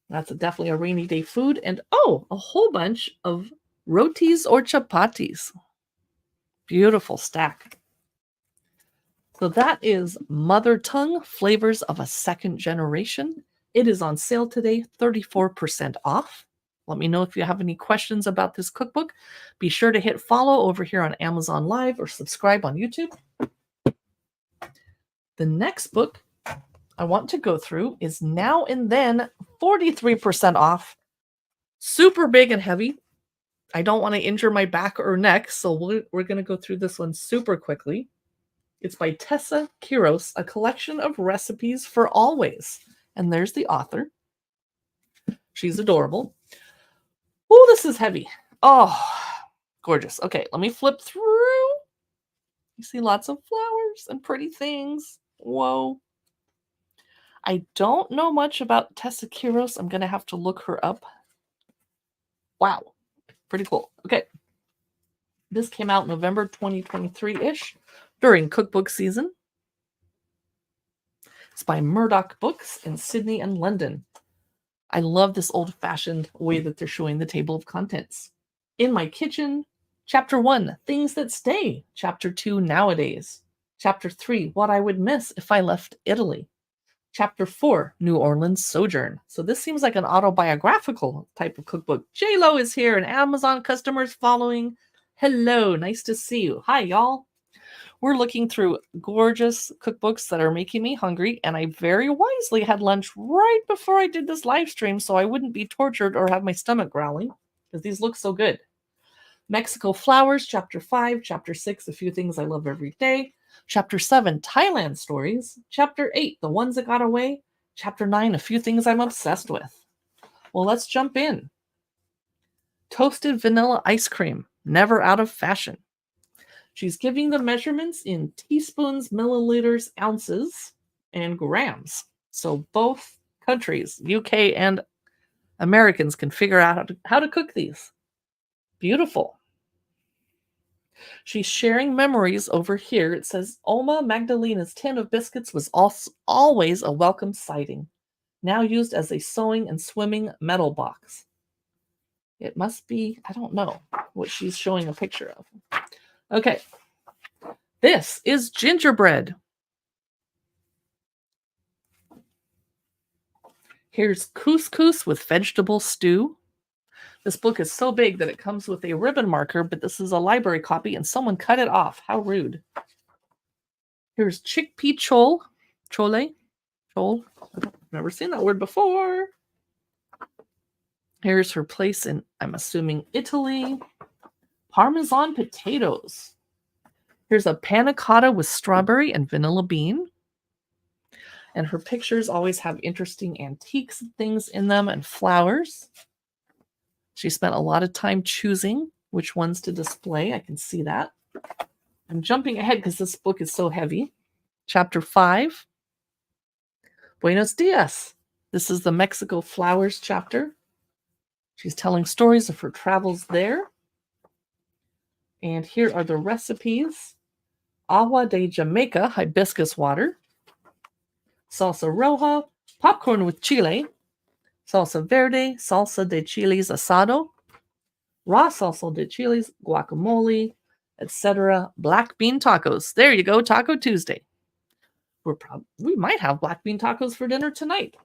That's definitely a rainy day food. And oh, a whole bunch of rotis or chapatis. Beautiful stack. So that is Mother Tongue Flavors of a Second Generation. It is on sale today, 34% off. Let me know if you have any questions about this cookbook. Be sure to hit follow over here on Amazon Live or subscribe on YouTube. The next book I want to go through is Now and Then, 43% off. Super big and heavy. I don't want to injure my back or neck, so we're going to go through this one super quickly. It's by Tessa Quiros, a collection of recipes for always. And there's the author. She's adorable. Oh, this is heavy. Oh, gorgeous. Okay, let me flip through. You see lots of flowers and pretty things. Whoa. I don't know much about Tessa Quiros. I'm going to have to look her up. Wow. Pretty cool. Okay. This came out November 2023-ish during cookbook season. It's by Murdoch Books in Sydney and London. I love this old-fashioned way that they're showing the table of contents. In My Kitchen, Chapter 1, Things That Stay. Chapter 2, Nowadays. Chapter 3, What I Would Miss If I Left Italy. Chapter 4, New Orleans Sojourn. So this seems like an autobiographical type of cookbook. J-Lo is here and Amazon customers following. Hello, nice to see you. Hi, y'all. We're looking through gorgeous cookbooks that are making me hungry, and I very wisely had lunch right before I did this live stream so I wouldn't be tortured or have my stomach growling, because these look so good. Mexico Flowers, Chapter 5, Chapter 6, A Few Things I Love Every Day, Chapter 7, Thailand Stories, Chapter 8, The Ones That Got Away, Chapter 9, A Few Things I'm Obsessed With. Well, let's jump in. Toasted vanilla ice cream, never out of fashion. She's giving the measurements in teaspoons, milliliters, ounces, and grams. So both countries, UK and Americans, can figure out how to cook these. Beautiful. She's sharing memories over here. It says, Oma Magdalena's tin of biscuits was always a welcome sighting, now used as a sewing and swimming metal box. It must be, I don't know what she's showing a picture of. Okay. This is gingerbread. Here's couscous with vegetable stew. This book is so big that it comes with a ribbon marker, but this is a library copy and someone cut it off. How rude. Here's chickpea chole. Chole? I've never seen that word before. Here's her place in, I'm assuming, Italy. Parmesan potatoes. Here's a panna cotta with strawberry and vanilla bean. And her pictures always have interesting antiques and things in them and flowers. She spent a lot of time choosing which ones to display. I can see that. I'm jumping ahead because this book is so heavy. Chapter 5, Buenos Dias. This is the Mexico flowers chapter. She's telling stories of her travels there. And here are the recipes. Agua de Jamaica, hibiscus water. Salsa roja, popcorn with chile. Salsa verde, salsa de chiles asado. Raw salsa de chiles, guacamole, etc. Black bean tacos. There you go, Taco Tuesday. We might have black bean tacos for dinner tonight.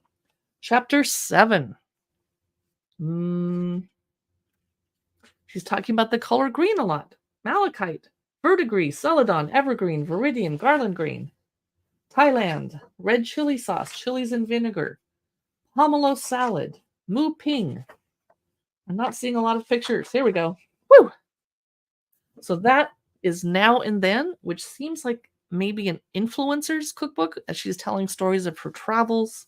Chapter 7. She's talking about the color green a lot. Malachite, verdigris, celadon, evergreen, viridian, garland green. Thailand, red chili sauce, chilies and vinegar. Pomelo salad, mu ping. I'm not seeing a lot of pictures. Here we go. Woo! So that is Now and Then, which seems like maybe an influencer's cookbook as she's telling stories of her travels.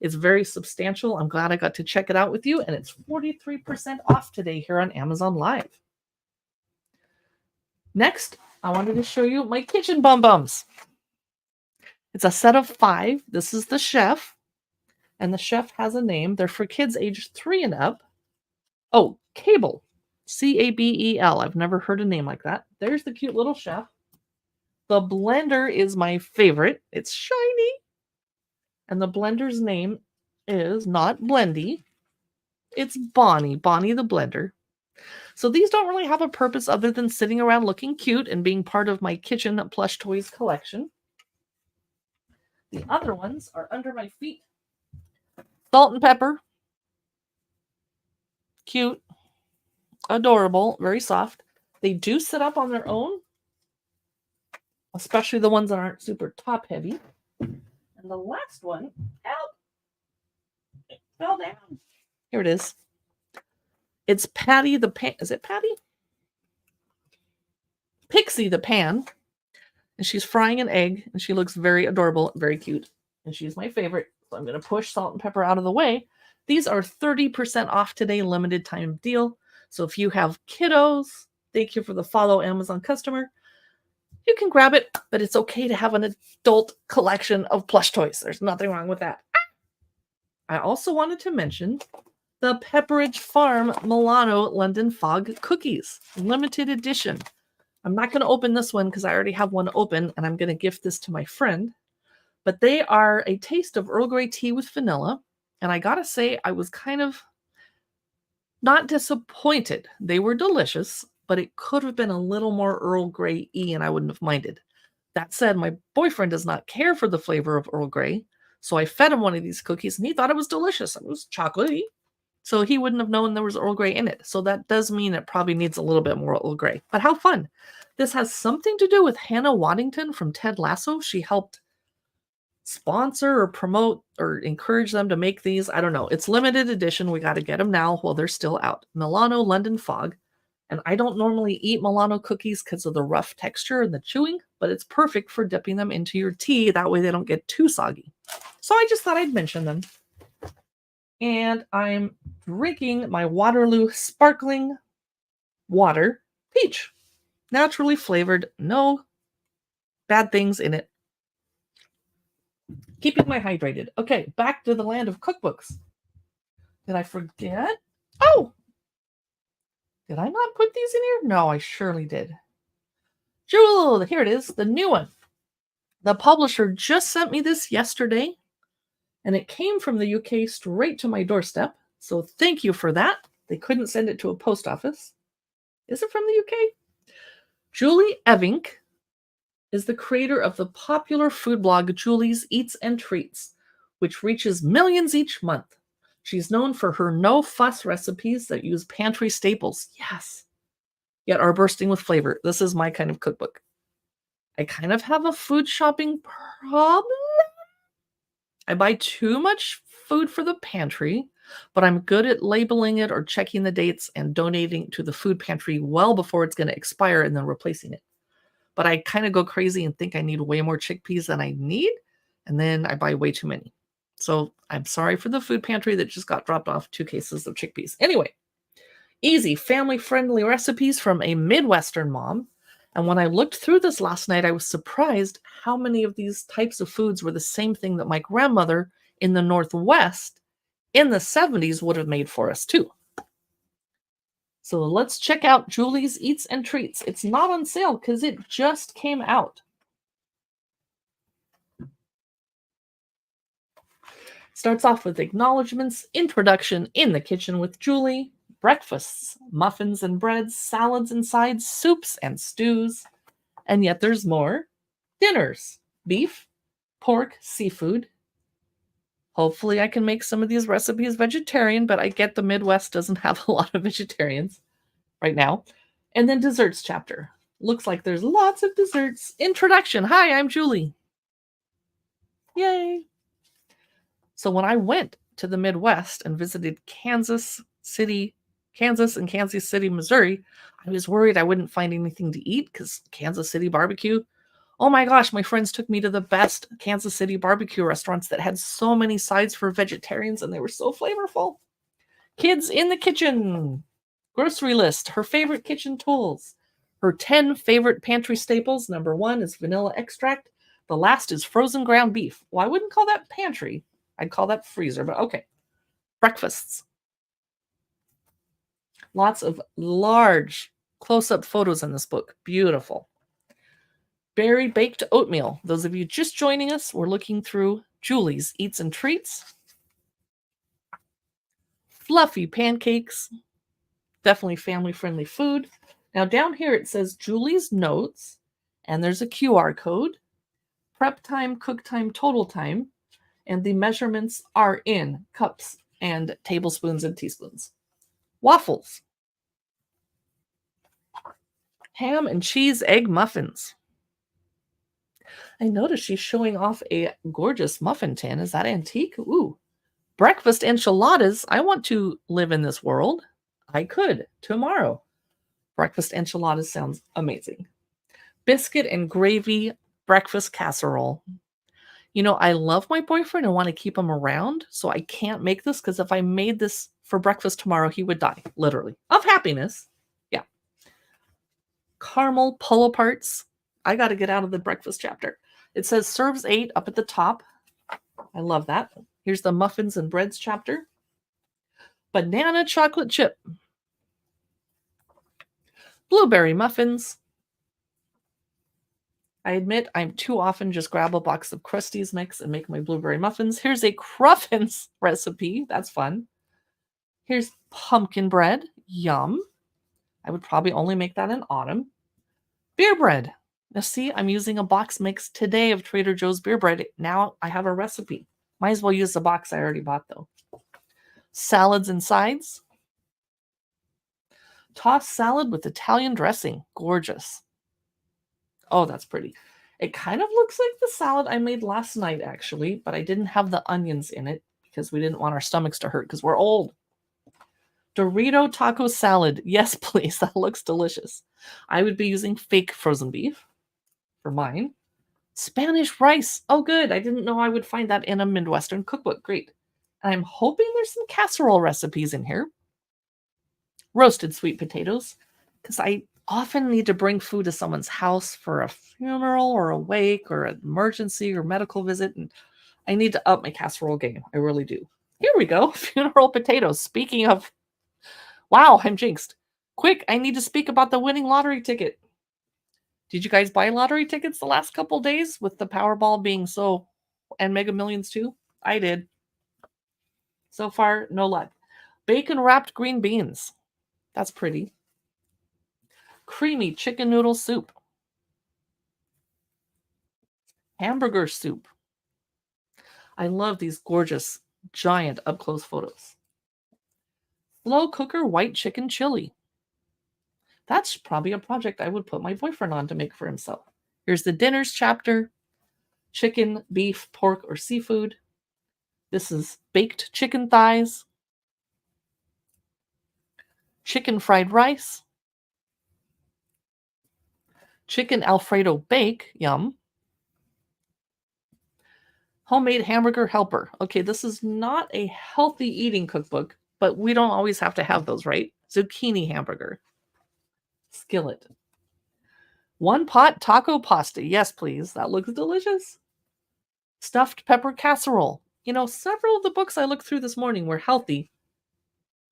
It's very substantial. I'm glad I got to check it out with you, and it's 43% off today here on Amazon Live. Next, I wanted to show you my kitchen bum bums. It's a set of 5. This is the chef, and the chef has a name. They're for kids aged 3 and up. Oh, Cable. Cabel. I've never heard a name like that. There's the cute little chef. The blender is my favorite. It's shiny. And the blender's name is not Blendy. It's Bonnie. Bonnie the blender. So these don't really have a purpose other than sitting around looking cute and being part of my kitchen plush toys collection. The other ones are under my feet. Salt and pepper. Cute. Adorable. Very soft. They do sit up on their own, especially the ones that aren't super top heavy. And the last one, it fell down. Here it is. It's Patty the Pan. Is it Patty? Pixie the Pan. And she's frying an egg, and she looks very adorable, very cute. And she's my favorite. So I'm going to push Salt and Pepper out of the way. These are 30% off today, limited time deal. So if you have kiddos, thank you for the follow Amazon customer. You can grab it, but it's okay to have an adult collection of plush toys. There's nothing wrong with that. I also wanted to mention the Pepperidge Farm Milano London Fog Cookies, limited edition. I'm not going to open this one because I already have one open, and I'm going to gift this to my friend. But they are a taste of Earl Grey tea with vanilla. And I got to say, I was kind of not disappointed. They were delicious, but it could have been a little more Earl Grey-y, and I wouldn't have minded. That said, my boyfriend does not care for the flavor of Earl Grey, so I fed him one of these cookies, and he thought it was delicious. It was chocolatey, so he wouldn't have known there was Earl Grey in it. So that does mean it probably needs a little bit more Earl Grey. But how fun. This has something to do with Hannah Waddington from Ted Lasso. She helped sponsor or promote or encourage them to make these. I don't know. It's limited edition. We got to get them now while they're still out. Milano London Fog. And I don't normally eat Milano cookies because of the rough texture and the chewing, but it's perfect for dipping them into your tea. That way they don't get too soggy. So I just thought I'd mention them. And I'm drinking my Waterloo sparkling water peach. Naturally flavored. No bad things in it. Keeping my hydrated. Okay, back to the land of cookbooks. Did I forget? Oh! Did I not put these in here? No, I surely did. Jewel, here it is, the new one. The publisher just sent me this yesterday, and it came from the UK straight to my doorstep. So thank you for that. They couldn't send it to a post office. Is it from the UK? Julie Evink is the creator of the popular food blog Julie's Eats and Treats, which reaches millions each month. She's known for her no-fuss recipes that use pantry staples, yes, yet are bursting with flavor. This is my kind of cookbook. I kind of have a food shopping problem. I buy too much food for the pantry, but I'm good at labeling it or checking the dates and donating to the food pantry well before it's going to expire and then replacing it. But I kind of go crazy and think I need way more chickpeas than I need, and then I buy way too many. So I'm sorry for the food pantry that just got dropped off 2 cases of chickpeas. Anyway, easy, family-friendly recipes from a Midwestern mom. And when I looked through this last night, I was surprised how many of these types of foods were the same thing that my grandmother in the Northwest in the 70s would have made for us too. So let's check out Julie's Eats and Treats. It's not on sale because it just came out. Starts off with acknowledgments, introduction, in the kitchen with Julie, breakfasts, muffins and breads, salads and sides, soups and stews. And yet there's more. Dinners, beef, pork, seafood. Hopefully I can make some of these recipes vegetarian, but I get the Midwest doesn't have a lot of vegetarians right now. And then desserts chapter. Looks like there's lots of desserts. Introduction. Hi, I'm Julie. Yay. So when I went to the Midwest and visited Kansas and Kansas City, Missouri, I was worried I wouldn't find anything to eat because Kansas City barbecue. Oh my gosh, my friends took me to the best Kansas City barbecue restaurants that had so many sides for vegetarians and they were so flavorful. Kids in the kitchen. Grocery list. Her favorite kitchen tools. Her 10 favorite pantry staples. Number 1 is vanilla extract. The last is frozen ground beef. Well, I wouldn't call that pantry. I'd call that freezer, but okay. Breakfasts. Lots of large close-up photos in this book. Beautiful. Berry baked oatmeal. Those of you just joining us, we're looking through Julie's Eats and Treats. Fluffy pancakes. Definitely family-friendly food. Now down here it says Julie's Notes, and there's a QR code. Prep time, cook time, total time. And the measurements are in cups and tablespoons and teaspoons. Waffles. Ham and cheese egg muffins. I notice she's showing off a gorgeous muffin tin. Is that antique? Ooh. Breakfast enchiladas. I want to live in this world. I could tomorrow. Breakfast enchiladas sounds amazing. Biscuit and gravy breakfast casserole. You know, I love my boyfriend and want to keep him around, so I can't make this because if I made this for breakfast tomorrow, he would die, literally, of happiness. Yeah. Caramel pull-aparts. I got to get out of the breakfast chapter. It says serves 8 up at the top. I love that. Here's the muffins and breads chapter. Banana chocolate chip. Blueberry muffins. I admit I'm too often just grab a box of Krusty's mix and make my blueberry muffins. Here's a Cruffins recipe. That's fun. Here's pumpkin bread. Yum. I would probably only make that in autumn. Beer bread. Now see, I'm using a box mix today of Trader Joe's beer bread. Now I have a recipe. Might as well use the box I already bought though. Salads and sides. Tossed salad with Italian dressing. Gorgeous. Oh, that's pretty. It kind of looks like the salad I made last night, actually, but I didn't have the onions in it because we didn't want our stomachs to hurt because we're old. Dorito taco salad. Yes, please. That looks delicious. I would be using fake frozen beef for mine. Spanish rice. Oh, good. I didn't know I would find that in a Midwestern cookbook. Great. I'm hoping there's some casserole recipes in here. Roasted sweet potatoes, because I often need to bring food to someone's house for a funeral or a wake or an emergency or medical visit, and I need to up my casserole game. I really do. Here we go. Funeral potatoes. Speaking of, wow, I'm jinxed. Quick, I need to speak about the winning lottery ticket. Did you guys buy lottery tickets the last couple days with the Powerball being so, and Mega Millions too? I did. So far, no luck. Bacon wrapped green beans. That's pretty. Creamy chicken noodle soup. Hamburger soup. I love these gorgeous, giant up-close photos. Slow cooker white chicken chili. That's probably a project I would put my boyfriend on to make for himself. Here's the dinners chapter. Chicken, beef, pork, or seafood. This is baked chicken thighs. Chicken fried rice. Chicken Alfredo bake. Yum. Homemade hamburger helper. Okay, this is not a healthy eating cookbook, but we don't always have to have those, right? Zucchini hamburger. Skillet. One pot taco pasta. Yes, please. That looks delicious. Stuffed pepper casserole. Several of the books I looked through this morning were healthy.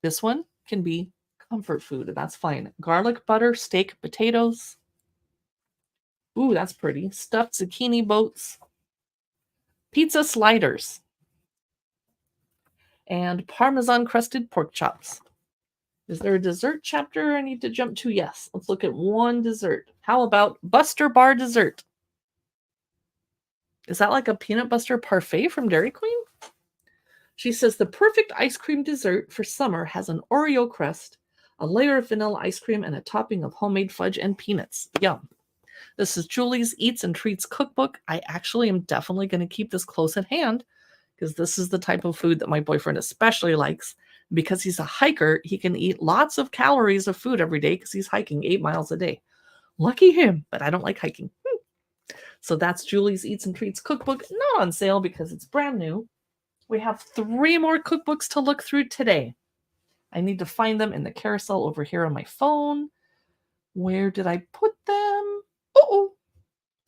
This one can be comfort food, and that's fine. Garlic butter, steak, potatoes. Ooh, that's pretty. Stuffed zucchini boats. Pizza sliders. And Parmesan crusted pork chops. Is there a dessert chapter I need to jump to? Yes. Let's look at one dessert. How about Buster Bar dessert? Is that like a peanut butter parfait from Dairy Queen? She says the perfect ice cream dessert for summer has an Oreo crust, a layer of vanilla ice cream, and a topping of homemade fudge and peanuts. Yum. This is Julie's Eats and Treats cookbook. I actually am definitely going to keep this close at hand because this is the type of food that my boyfriend especially likes. Because he's a hiker, he can eat lots of calories of food every day because he's hiking 8 miles a day. Lucky him, but I don't like hiking. So that's Julie's Eats and Treats cookbook, not on sale because it's brand new. We have 3 more cookbooks to look through today. I need to find them in the carousel over here on my phone. Where did I put them? Oh,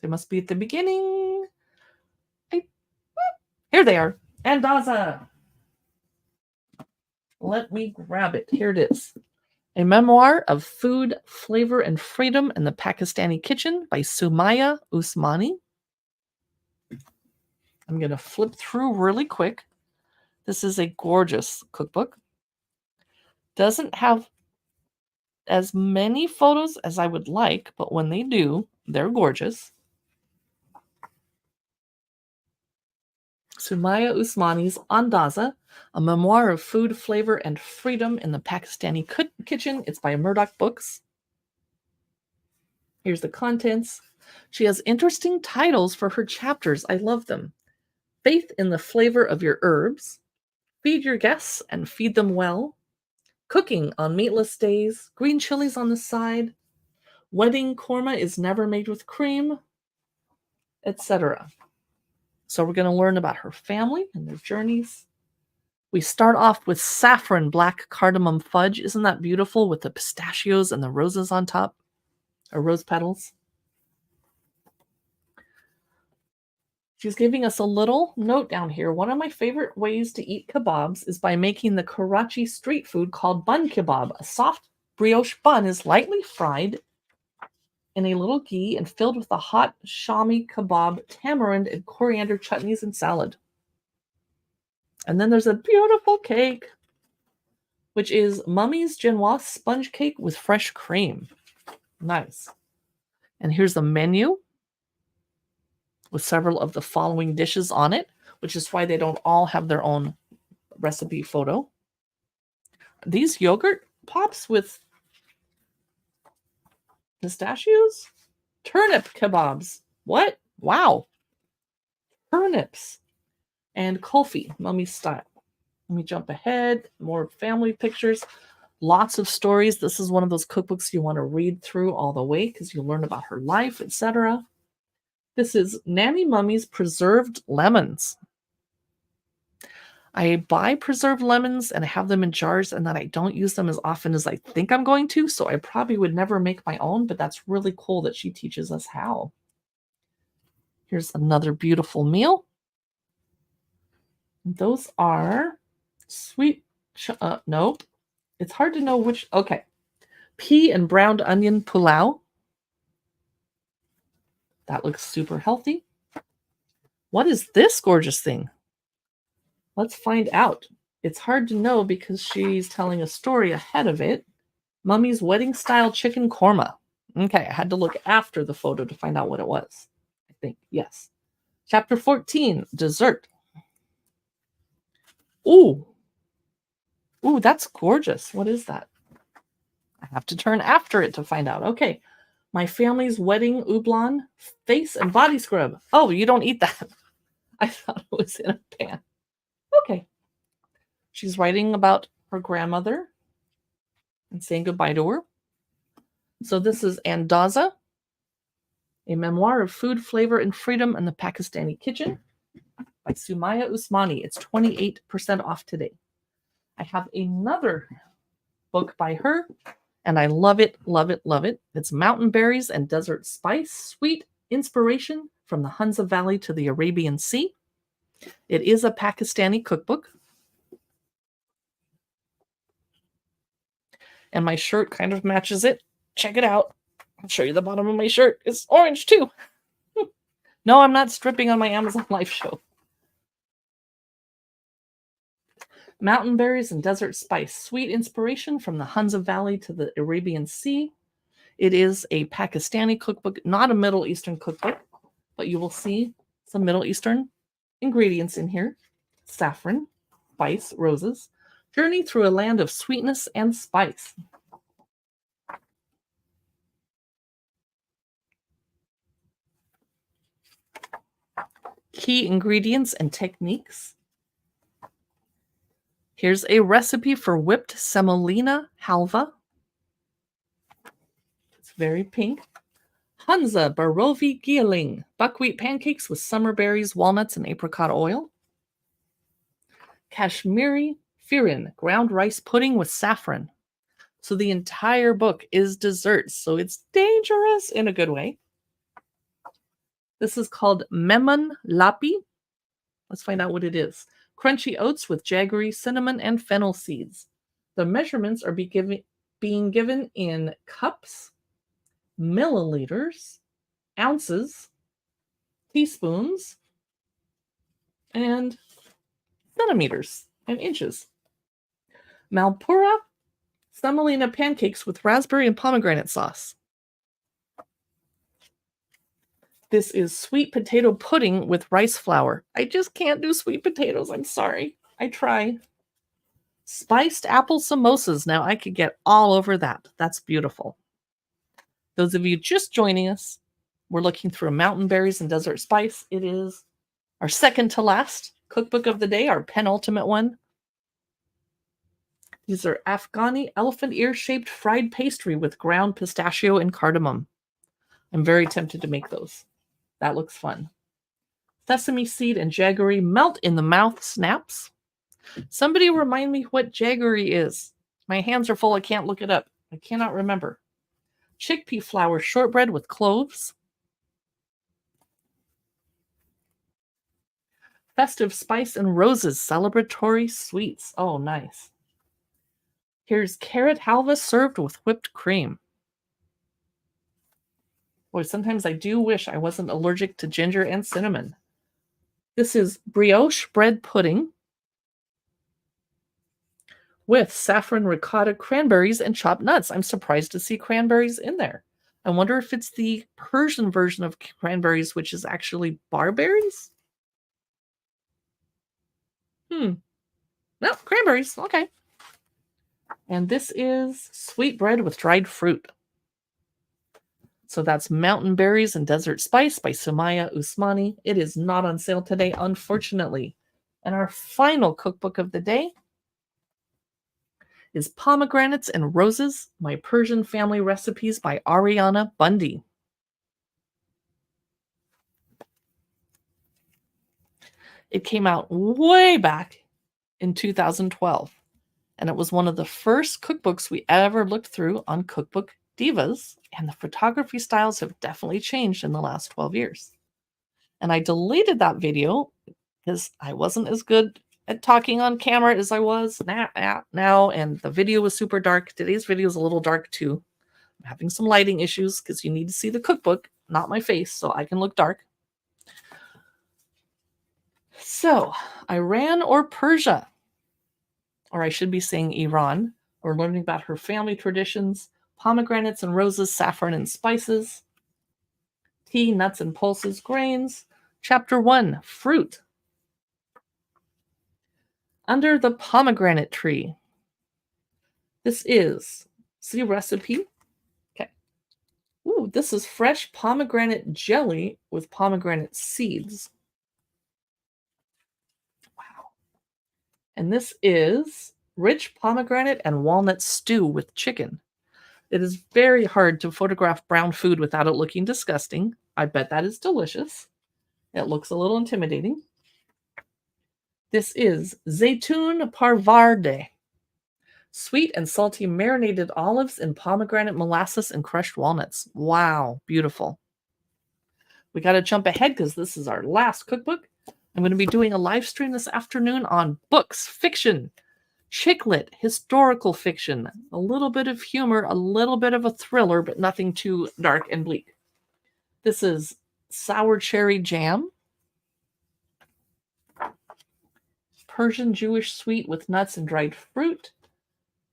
they must be at the beginning. Here they are. Andaza. Let me grab it. Here it is. A memoir of food, flavor, and freedom in the Pakistani kitchen by Sumaya Usmani. I'm going to flip through really quick. This is a gorgeous cookbook. Doesn't have as many photos as I would like, but when they do, they're gorgeous. Sumaya Usmani's Andaza, a memoir of food, flavor, and freedom in the Pakistani kitchen. It's by Murdoch Books. Here's the contents. She has interesting titles for her chapters. I love them. Faith in the flavor of your herbs. Feed your guests and feed them well. Cooking on meatless days. Green chilies on the side. Wedding korma is never made with cream, etc. So we're going to learn about her family and their journeys. We start off with saffron black cardamom fudge. Isn't that beautiful with the pistachios and the roses on top? Or rose petals. She's giving us a little note down here. One of my favorite ways to eat kebabs is by making the Karachi street food called bun kebab. A soft brioche bun is lightly fried in a little ghee and filled with a hot shami kebab, tamarind, and coriander chutneys and salad. And then there's a beautiful cake, which is Mummy's Genoise sponge cake with fresh cream. Nice. And here's the menu with several of the following dishes on it, which is why they don't all have their own recipe photo. These yogurt pops with pistachios? Turnip kebabs. What? Wow. Turnips. And kulfi, mummy style. Let me jump ahead. More family pictures. Lots of stories. This is one of those cookbooks you want to read through all the way because you learn about her life, etc. This is Nanny Mummy's Preserved Lemons. I buy preserved lemons and I have them in jars and then I don't use them as often as I think I'm going to, so I probably would never make my own, but that's really cool that she teaches us how. Here's another beautiful meal. Those are sweet, nope. It's hard to know which, okay. Pea and browned onion pulao. That looks super healthy. What is this gorgeous thing? Let's find out. It's hard to know because she's telling a story ahead of it. Mummy's wedding style chicken korma. Okay, I had to look after the photo to find out what it was. I think, yes. Chapter 14, dessert. Ooh. Ooh, that's gorgeous. What is that? I have to turn after it to find out. Okay. My family's wedding oolong face and body scrub. Oh, you don't eat that. I thought it was in a pan. Okay. She's writing about her grandmother and saying goodbye to her. So this is Andaza, a memoir of food, flavor, and freedom in the Pakistani kitchen by Sumaya Usmani. It's 28% off today. I have another book by her. And I love it, love it, love it. It's mountain berries and desert spice, sweet inspiration from the Hunza Valley to the Arabian Sea. It is a Pakistani cookbook. And my shirt kind of matches it. Check it out. I'll show you the bottom of my shirt. It's orange too. No, I'm not stripping on my Amazon Live show. Mountain berries and desert spice, sweet inspiration from the Hunza Valley to the Arabian Sea. It is a Pakistani cookbook, not a Middle Eastern cookbook, but you will see some Middle Eastern ingredients in here. Saffron, spice, roses. Journey through a land of sweetness and spice. Key ingredients and techniques. Here's a recipe for whipped semolina halva. It's very pink. Hunza Barovi Gieling, buckwheat pancakes with summer berries, walnuts, and apricot oil. Kashmiri Firin, ground rice pudding with saffron. So the entire book is desserts, so it's dangerous in a good way. This is called Memon Lapi. Let's find out what it is. Crunchy oats with jaggery, cinnamon, and fennel seeds. The measurements are being given in cups, milliliters, ounces, teaspoons, and centimeters and inches. Malpura semolina pancakes with raspberry and pomegranate sauce. This is sweet potato pudding with rice flour. I just can't do sweet potatoes. I'm sorry. I try. Spiced apple samosas. Now I could get all over that. That's beautiful. Those of you just joining us, we're looking through mountain berries and desert spice. It is our second to last cookbook of the day, our penultimate one. These are Afghani elephant ear shaped fried pastry with ground pistachio and cardamom. I'm very tempted to make those. That looks fun. Sesame seed and jaggery melt in the mouth snaps. Somebody remind me what jaggery is. My hands are full. I can't look it up. I cannot remember. Chickpea flour shortbread with cloves. Festive spice and roses celebratory sweets. Oh, nice. Here's carrot halva served with whipped cream. Boy, sometimes I do wish I wasn't allergic to ginger and cinnamon. This is brioche bread pudding with saffron ricotta cranberries and chopped nuts. I'm surprised to see cranberries in there. I wonder if it's the Persian version of cranberries, which is actually barberries. No, cranberries. Okay. And this is sweet bread with dried fruit. So that's Mountain Berries and Desert Spice by Sumaya Usmani. It is not on sale today, unfortunately. And our final cookbook of the day is Pomegranates and Roses, My Persian Family Recipes by Ariana Bundy. It came out way back in 2012. And it was one of the first cookbooks we ever looked through on Cookbook Divas, and the photography styles have definitely changed in the last 12 years. And I deleted that video because I wasn't as good at talking on camera as I was now, and the video was super dark. Today's video is a little dark too. I'm having some lighting issues because you need to see the cookbook, not my face, so I can look dark. So, Iran or Persia? Or I should be saying Iran. We're learning about her family traditions, pomegranates and roses, saffron and spices, tea, nuts and pulses, grains. Chapter 1, fruit. Under the pomegranate tree. This is, see recipe. Okay. Ooh, this is fresh pomegranate jelly with pomegranate seeds. Wow. And this is rich pomegranate and walnut stew with chicken. It is very hard to photograph brown food without it looking disgusting. I bet that is delicious. It looks a little intimidating. This is Zaytun Parvarde. Sweet and salty marinated olives and pomegranate molasses and crushed walnuts. Wow, beautiful. We got to jump ahead because this is our last cookbook. I'm going to be doing a live stream this afternoon on books, fiction, chick lit, historical fiction, a little bit of humor, a little bit of a thriller, but nothing too dark and bleak. This is Sour Cherry Jam, Persian Jewish sweet with nuts and dried fruit,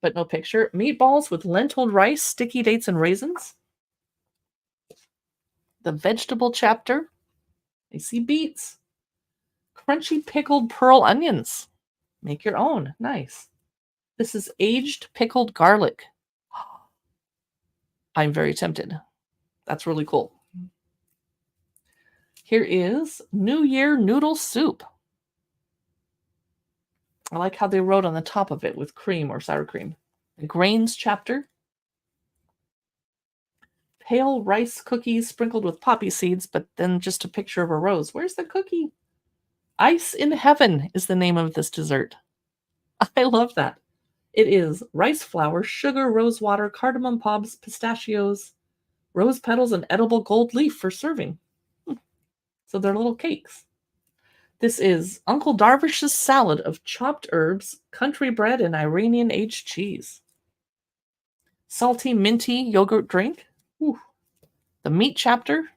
but no picture. Meatballs with lentil rice, sticky dates, and raisins. The vegetable chapter. I see beets. Crunchy pickled pearl onions. Make your own. Nice. This is aged pickled garlic. I'm very tempted. That's really cool. Here is New Year noodle soup. I like how they wrote on the top of it with cream or sour cream. The grains chapter. Pale rice cookies sprinkled with poppy seeds, but then just a picture of a rose. Where's the cookie? Ice in Heaven is the name of this dessert. I love that. It is rice flour, sugar, rose water, cardamom pods, pistachios, rose petals, and edible gold leaf for serving. So they're little cakes. This is Uncle Darvish's salad of chopped herbs, country bread, and Iranian aged cheese. Salty minty yogurt drink. Ooh. The meat chapter.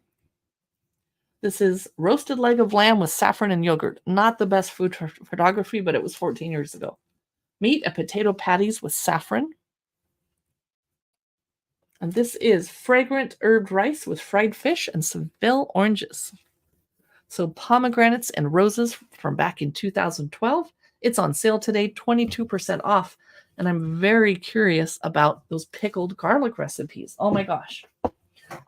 This is roasted leg of lamb with saffron and yogurt. Not the best food photography, but it was 14 years ago. Meat and potato patties with saffron. And this is fragrant herbed rice with fried fish and Seville oranges. So pomegranates and roses from back in 2012. It's on sale today, 22% off. And I'm very curious about those pickled garlic recipes. Oh my gosh.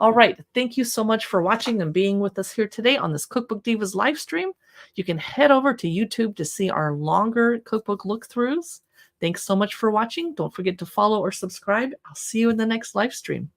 All right. Thank you so much for watching and being with us here today on this Cookbook Divas live stream. You can head over to YouTube to see our longer cookbook look-throughs. Thanks so much for watching. Don't forget to follow or subscribe. I'll see you in the next live stream.